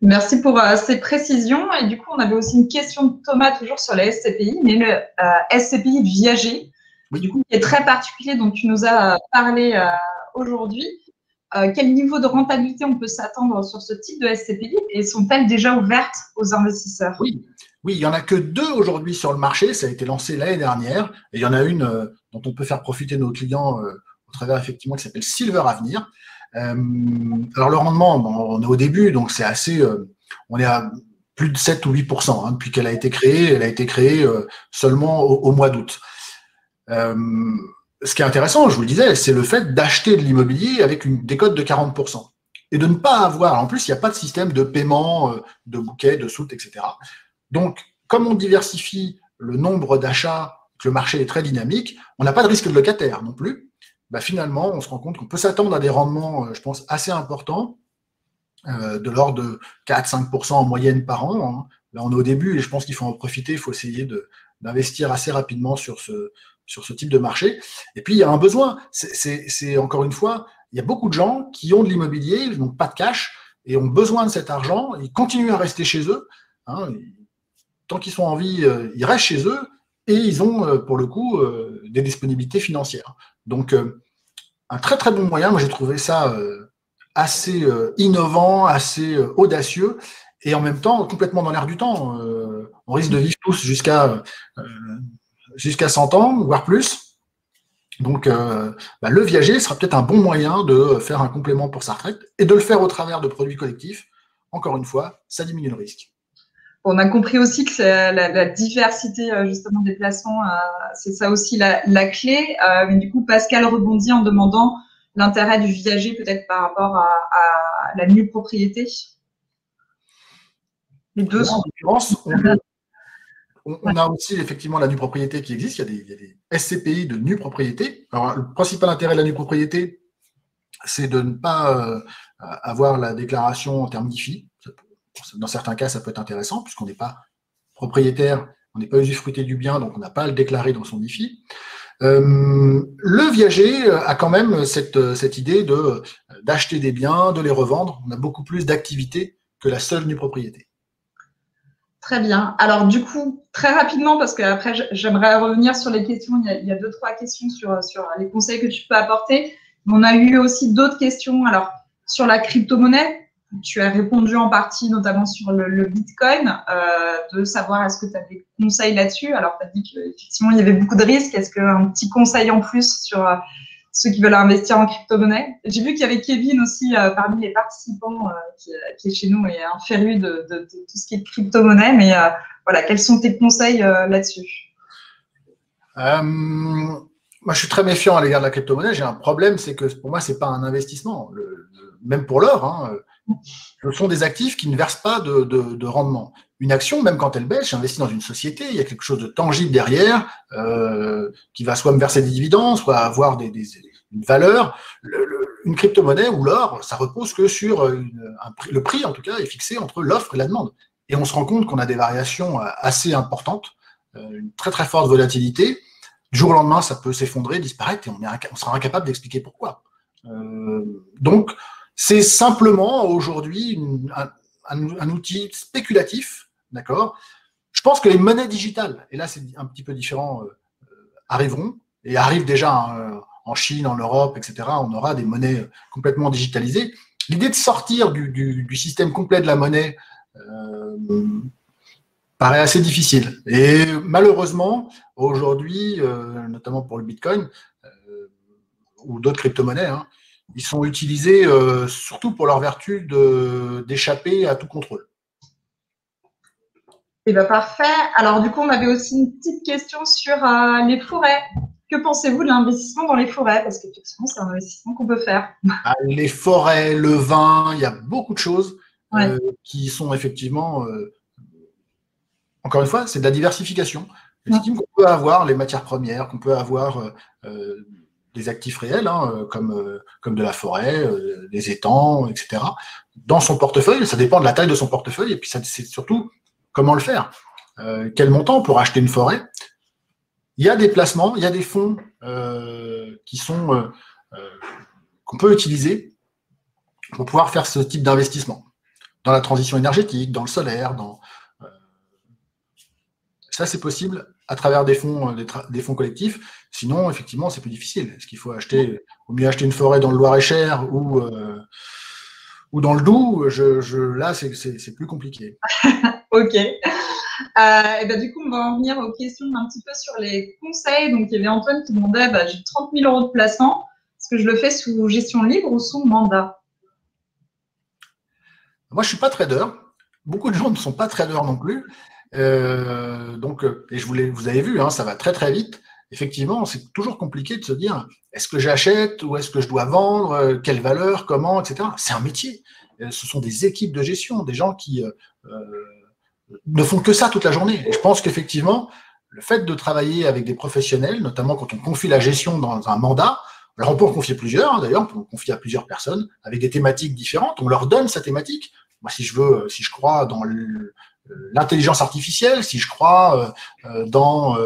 Speaker 1: Merci pour ces précisions. Et du coup, on avait aussi une question de Thomas, toujours sur la SCPI, mais le SCPI Viager, du coup, qui est très particulier, dont tu nous as parlé aujourd'hui. Quel niveau de rentabilité on peut s'attendre sur ce type de SCPI et sont-elles déjà ouvertes aux investisseurs?
Speaker 2: Oui, il n'y en a que 2 aujourd'hui sur le marché. Ça a été lancé l'année dernière. Et il y en a une dont on peut faire profiter nos clients au travers, effectivement, qui s'appelle Silver Avenir. Alors, le rendement, on est au début, donc c'est assez. On est à plus de 7 ou 8% depuis qu'elle a été créée. Elle a été créée seulement au mois d'août. Ce qui est intéressant, je vous le disais, c'est le fait d'acheter de l'immobilier avec une décote de 40% et de ne pas avoir. En plus, il n'y a pas de système de paiement, de bouquet, de soute, etc. Donc, comme on diversifie le nombre d'achats, que le marché est très dynamique, on n'a pas de risque de locataire non plus. Finalement, on se rend compte qu'on peut s'attendre à des rendements, je pense, assez importants, de l'ordre de 4-5% en moyenne par an. Là, on est au début et je pense qu'il faut en profiter. Il faut essayer d'investir assez rapidement sur ce type de marché. Et puis, il y a un besoin. C'est encore une fois, il y a beaucoup de gens qui ont de l'immobilier, ils n'ont pas de cash et ont besoin de cet argent. Ils continuent à rester chez eux. Tant qu'ils sont en vie, ils restent chez eux et ils ont, pour le coup, des disponibilités financières. Donc, un très, très bon moyen. Moi, j'ai trouvé ça assez innovant, assez audacieux et en même temps complètement dans l'air du temps. On risque de vivre tous jusqu'à 100 ans, voire plus. Donc, le viager sera peut-être un bon moyen de faire un complément pour sa retraite et de le faire au travers de produits collectifs. Encore une fois, ça diminue le risque.
Speaker 1: On a compris aussi que la diversité justement des placements, c'est ça aussi la clé. Mais du coup, Pascal rebondit en demandant l'intérêt du viager peut-être par rapport à la nue propriété. Les deux sont.
Speaker 2: En l'occurrence, on a aussi effectivement la nue propriété qui existe. Il y a des SCPI de nue propriété. Alors, le principal intérêt de la nue propriété, c'est de ne pas avoir la déclaration en termes d'IFI. Dans certains cas, ça peut être intéressant puisqu'on n'est pas propriétaire, on n'est pas usufruité du bien, donc on n'a pas à le déclarer dans son IFI. Le viager a quand même cette idée d'acheter des biens, de les revendre. On a beaucoup plus d'activités que la seule nue propriété.
Speaker 1: Très bien. Alors du coup, très rapidement, parce qu'après j'aimerais revenir sur les questions, il y a 2-3 questions sur les conseils que tu peux apporter. On a eu aussi d'autres questions. Alors sur la crypto-monnaie, tu as répondu en partie, notamment sur le Bitcoin, de savoir est-ce que tu as des conseils là-dessus. Alors, tu as dit qu'effectivement, il y avait beaucoup de risques. Est-ce qu'un petit conseil en plus sur ceux qui veulent investir en crypto-monnaie? J'ai vu qu'il y avait Kevin aussi parmi les participants qui est chez nous et un féru de tout ce qui est crypto-monnaie. Mais voilà, quels sont tes conseils là-dessus?
Speaker 2: Moi, je suis très méfiant à l'égard de la crypto-monnaie. J'ai un problème, c'est que pour moi, ce n'est pas un investissement. Même pour l'or, Ce sont des actifs qui ne versent pas de rendement. Une action, même quand elle baisse, j'investis dans une société, il y a quelque chose de tangible derrière qui va soit me verser des dividendes, soit avoir une valeur. Une crypto-monnaie ou l'or, ça repose que sur le prix, en tout cas, est fixé entre l'offre et la demande. Et on se rend compte qu'on a des variations assez importantes, une très très forte volatilité. Du jour au lendemain, ça peut s'effondrer, disparaître, et on sera incapable d'expliquer pourquoi. Donc, c'est simplement aujourd'hui un outil spéculatif, d'accord. Je pense que les monnaies digitales, et là c'est un petit peu différent, arriveront, et arrivent déjà en Chine, en Europe, etc. On aura des monnaies complètement digitalisées. L'idée de sortir du système complet de la monnaie paraît assez difficile. Et malheureusement, aujourd'hui, notamment pour le Bitcoin ou d'autres crypto-monnaies, ils sont utilisés surtout pour leur vertu d'échapper à tout contrôle.
Speaker 1: Eh bien, parfait. Alors, du coup, on avait aussi une petite question sur les forêts. Que pensez-vous de l'investissement dans les forêts? Parce qu'effectivement, c'est un investissement qu'on peut faire.
Speaker 2: Les forêts, le vin, il y a beaucoup de choses
Speaker 1: Ouais.
Speaker 2: qui sont effectivement, encore une fois, c'est de la diversification. J'estime qu'on peut avoir les matières premières, qu'on peut avoir des actifs réels, comme de la forêt, des étangs, etc., dans son portefeuille. Ça dépend de la taille de son portefeuille, et puis c'est surtout comment le faire. Quel montant pour acheter une forêt? Il y a des placements, il y a des fonds qui sont qu'on peut utiliser pour pouvoir faire ce type d'investissement dans la transition énergétique, dans le solaire, ça c'est possible à travers des fonds collectifs. Sinon, effectivement, c'est plus difficile. Est-ce qu'il faut mieux acheter une forêt dans le Loir-et-Cher ou dans le Doubs? Là, c'est plus compliqué.
Speaker 1: Ok. Et ben, du coup, on va en venir aux questions un petit peu sur les conseils. Donc, il y avait Antoine qui demandait, j'ai 30 000 € de placement. Est-ce que je le fais sous gestion libre ou sous mandat?
Speaker 2: Moi, je ne suis pas trader. Beaucoup de gens ne sont pas traders non plus. Et vous avez vu, ça va très très vite. Effectivement, c'est toujours compliqué de se dire est-ce que j'achète ou est-ce que je dois vendre, quelle valeur, comment, etc. C'est un métier. Ce sont des équipes de gestion, des gens qui ne font que ça toute la journée. Et je pense qu'effectivement, le fait de travailler avec des professionnels, notamment quand on confie la gestion dans un mandat, alors on peut en confier plusieurs, d'ailleurs, on peut en confier à plusieurs personnes avec des thématiques différentes. On leur donne sa thématique. Moi, si je crois dans l'intelligence artificielle, si je crois dans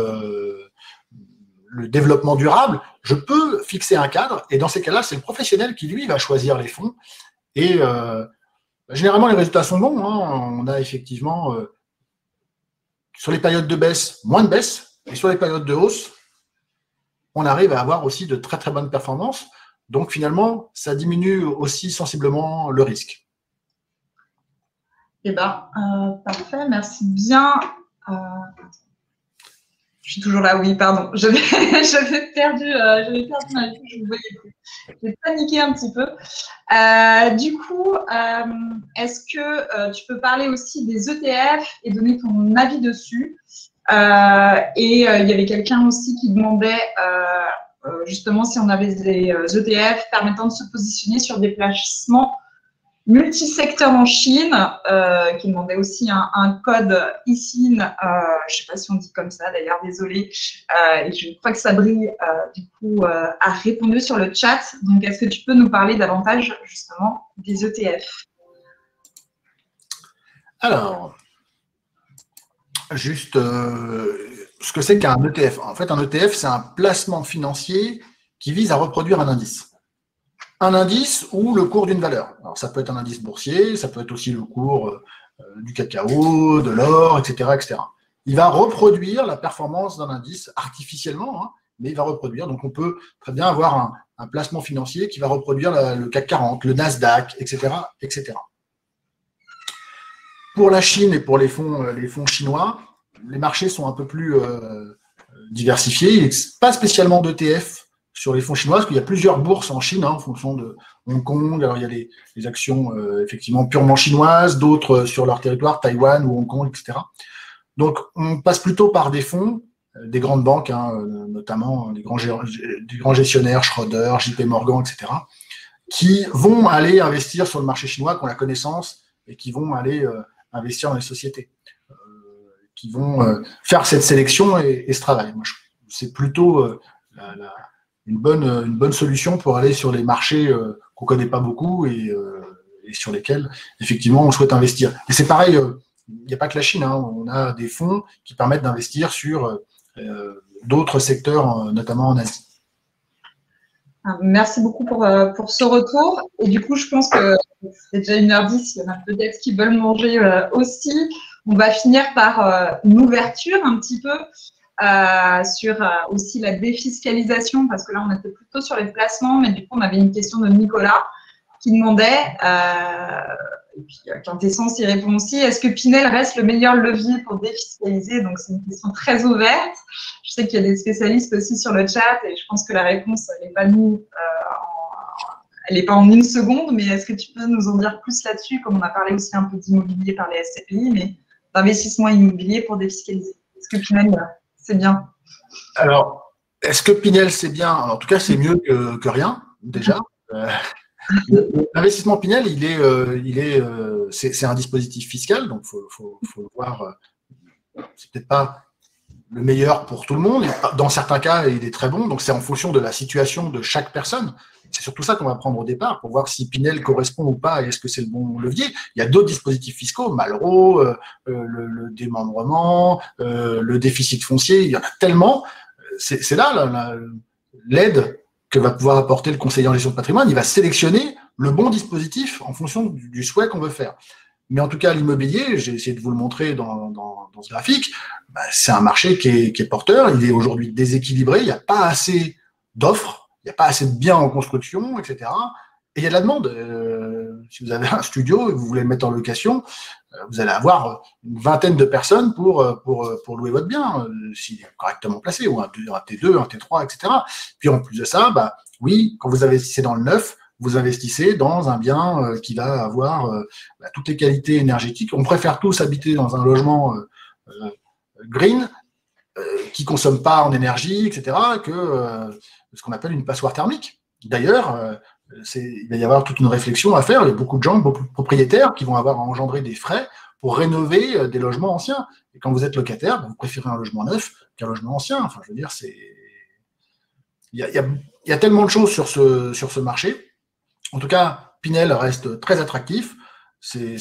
Speaker 2: le développement durable, je peux fixer un cadre. Et dans ces cas-là, c'est le professionnel qui, lui, va choisir les fonds. Et généralement, les résultats sont bons. On a effectivement, sur les périodes de baisse, moins de baisse. Et sur les périodes de hausse, on arrive à avoir aussi de très, très bonnes performances. Donc, finalement, ça diminue aussi sensiblement le risque.
Speaker 1: Eh bien, parfait. Merci bien. Je suis toujours là, oui, pardon. J'avais perdu ma vue, je ne vous voyais plus. J'ai paniqué un petit peu. Du coup, est-ce que tu peux parler aussi des ETF et donner ton avis dessus? Il y avait quelqu'un aussi qui demandait justement si on avait des ETF permettant de se positionner sur des placements multisecteur en Chine, qui demandait aussi un code ISIN, je ne sais pas si on dit comme ça d'ailleurs, désolé, et je crois que Sabri, du coup, a répondu sur le chat. Donc, est-ce que tu peux nous parler davantage justement des ETF?
Speaker 2: Alors, juste ce que c'est qu'un ETF. En fait, un ETF, c'est un placement financier qui vise à reproduire un indice. Un indice ou le cours d'une valeur. Alors, ça peut être un indice boursier, ça peut être aussi le cours du cacao, de l'or, etc., etc. Il va reproduire la performance d'un indice artificiellement, mais il va reproduire. Donc, on peut très bien avoir un placement financier qui va reproduire le CAC 40, le Nasdaq, etc., etc. Pour la Chine et pour les fonds chinois, les marchés sont un peu plus diversifiés. Il n'y a pas spécialement d'ETF sur les fonds chinois, parce qu'il y a plusieurs bourses en Chine, en fonction de Hong Kong. Alors, il y a les actions effectivement purement chinoises, d'autres sur leur territoire, Taïwan ou Hong Kong, etc. Donc, on passe plutôt par des fonds, des grandes banques, notamment des grands gestionnaires, Schroeder, JP Morgan, etc., qui vont aller investir sur le marché chinois, qui ont la connaissance et qui vont aller investir dans les sociétés, qui vont faire cette sélection et ce travail. Moi, c'est plutôt une bonne solution pour aller sur les marchés qu'on ne connaît pas beaucoup et sur lesquels, effectivement, on souhaite investir. Et c'est pareil, il n'y a pas que la Chine, hein, on a des fonds qui permettent d'investir sur d'autres secteurs, notamment en Asie.
Speaker 1: Merci beaucoup pour ce retour. Et du coup, je pense que c'est déjà 1h10, il y en a peut-être qui veulent manger aussi. On va finir par une ouverture un petit peu sur aussi la défiscalisation, parce que là, on était plutôt sur les placements, mais du coup, on avait une question de Nicolas qui demandait, et puis Quintessence y répond aussi, est-ce que Pinel reste le meilleur levier pour défiscaliser? Donc, c'est une question très ouverte. Je sais qu'il y a des spécialistes aussi sur le chat et je pense que la réponse, elle n'est pas en une seconde, mais est-ce que tu peux nous en dire plus là-dessus, comme on a parlé aussi un peu d'immobilier par les SCPI, mais d'investissement immobilier pour défiscaliser? Est-ce que Pinel, c'est bien?
Speaker 2: Alors, est-ce que Pinel, c'est bien? En tout cas, c'est mieux que rien, déjà. L'investissement Pinel, c'est un dispositif fiscal, donc faut le voir. C'est peut-être pas le meilleur pour tout le monde. Dans certains cas, il est très bon. Donc, c'est en fonction de la situation de chaque personne. C'est surtout ça qu'on va prendre au départ pour voir si Pinel correspond ou pas et est-ce que c'est le bon levier. Il y a d'autres dispositifs fiscaux, Malraux, le démembrement, le déficit foncier. Il y en a tellement. C'est là l'aide que va pouvoir apporter le conseiller en gestion de patrimoine. Il va sélectionner le bon dispositif en fonction du souhait qu'on veut faire. Mais en tout cas, l'immobilier, j'ai essayé de vous le montrer dans ce graphique, c'est un marché qui est porteur. Il est aujourd'hui déséquilibré. Il n'y a pas assez d'offres, il n'y a pas assez de biens en construction, etc. Et il y a de la demande. Si vous avez un studio et que vous voulez le mettre en location, vous allez avoir une vingtaine de personnes pour louer votre bien, s'il est correctement placé, ou un T2, un T3, etc. Puis en plus de ça, oui, quand vous investissez dans le neuf, vous investissez dans un bien qui va avoir toutes les qualités énergétiques. On préfère tous habiter dans un logement green, qui ne consomme pas en énergie, etc., que ce qu'on appelle une passoire thermique. D'ailleurs, il va y avoir toute une réflexion à faire. Il y a beaucoup de gens, beaucoup de propriétaires qui vont avoir à engendrer des frais pour rénover des logements anciens. Et quand vous êtes locataire, vous préférez un logement neuf qu'un logement ancien. Enfin, je veux dire, il y a tellement de choses sur ce marché. En tout cas, Pinel reste très attractif. C'est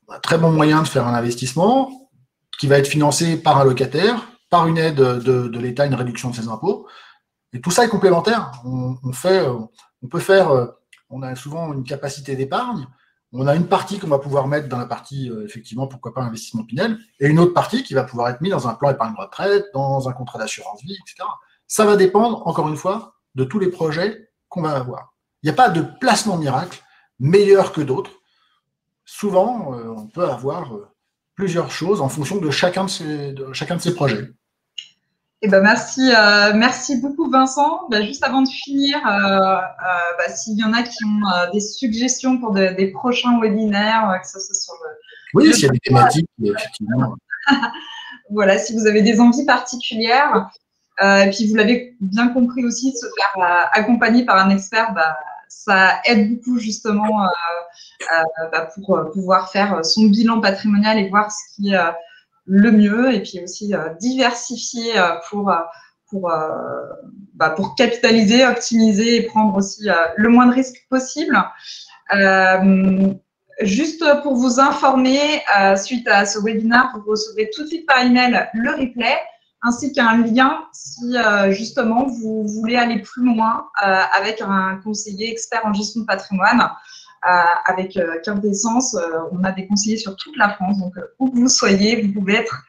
Speaker 2: un très bon moyen de faire un investissement qui va être financé par un locataire, par une aide de l'État, une réduction de ses impôts. Et tout ça est complémentaire. On a souvent une capacité d'épargne. On a une partie qu'on va pouvoir mettre dans la partie, effectivement, pourquoi pas investissement Pinel, et une autre partie qui va pouvoir être mise dans un plan épargne retraite, dans un contrat d'assurance vie, etc. Ça va dépendre, encore une fois, de tous les projets qu'on va avoir. Il n'y a pas de placement miracle meilleur que d'autres. Souvent, on peut avoir plusieurs choses en fonction de chacun de ces projets.
Speaker 1: Merci beaucoup Vincent. Juste avant de finir, s'il y en a qui ont des suggestions pour des prochains webinaires, que ce soit sur le…
Speaker 2: Oui, s'il y a des thématiques, effectivement.
Speaker 1: Voilà, si vous avez des envies particulières, et puis vous l'avez bien compris aussi, de se faire accompagner par un expert, ça aide beaucoup justement pour pouvoir faire son bilan patrimonial et voir ce qui est le mieux, et puis aussi diversifier pour capitaliser, optimiser et prendre aussi le moins de risques possible. Juste pour vous informer, suite à ce webinaire, vous recevrez tout de suite par email le replay, ainsi qu'un lien si justement vous voulez aller plus loin avec un conseiller expert en gestion de patrimoine. Avec Quintessence, on a des conseillers sur toute la France, donc où que vous soyez, vous pouvez être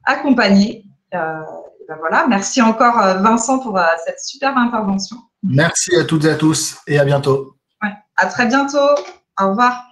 Speaker 1: accompagné. Voilà. Merci encore Vincent pour cette superbe intervention.
Speaker 2: Merci à toutes et à tous et à bientôt.
Speaker 1: Ouais. À très bientôt. Au revoir.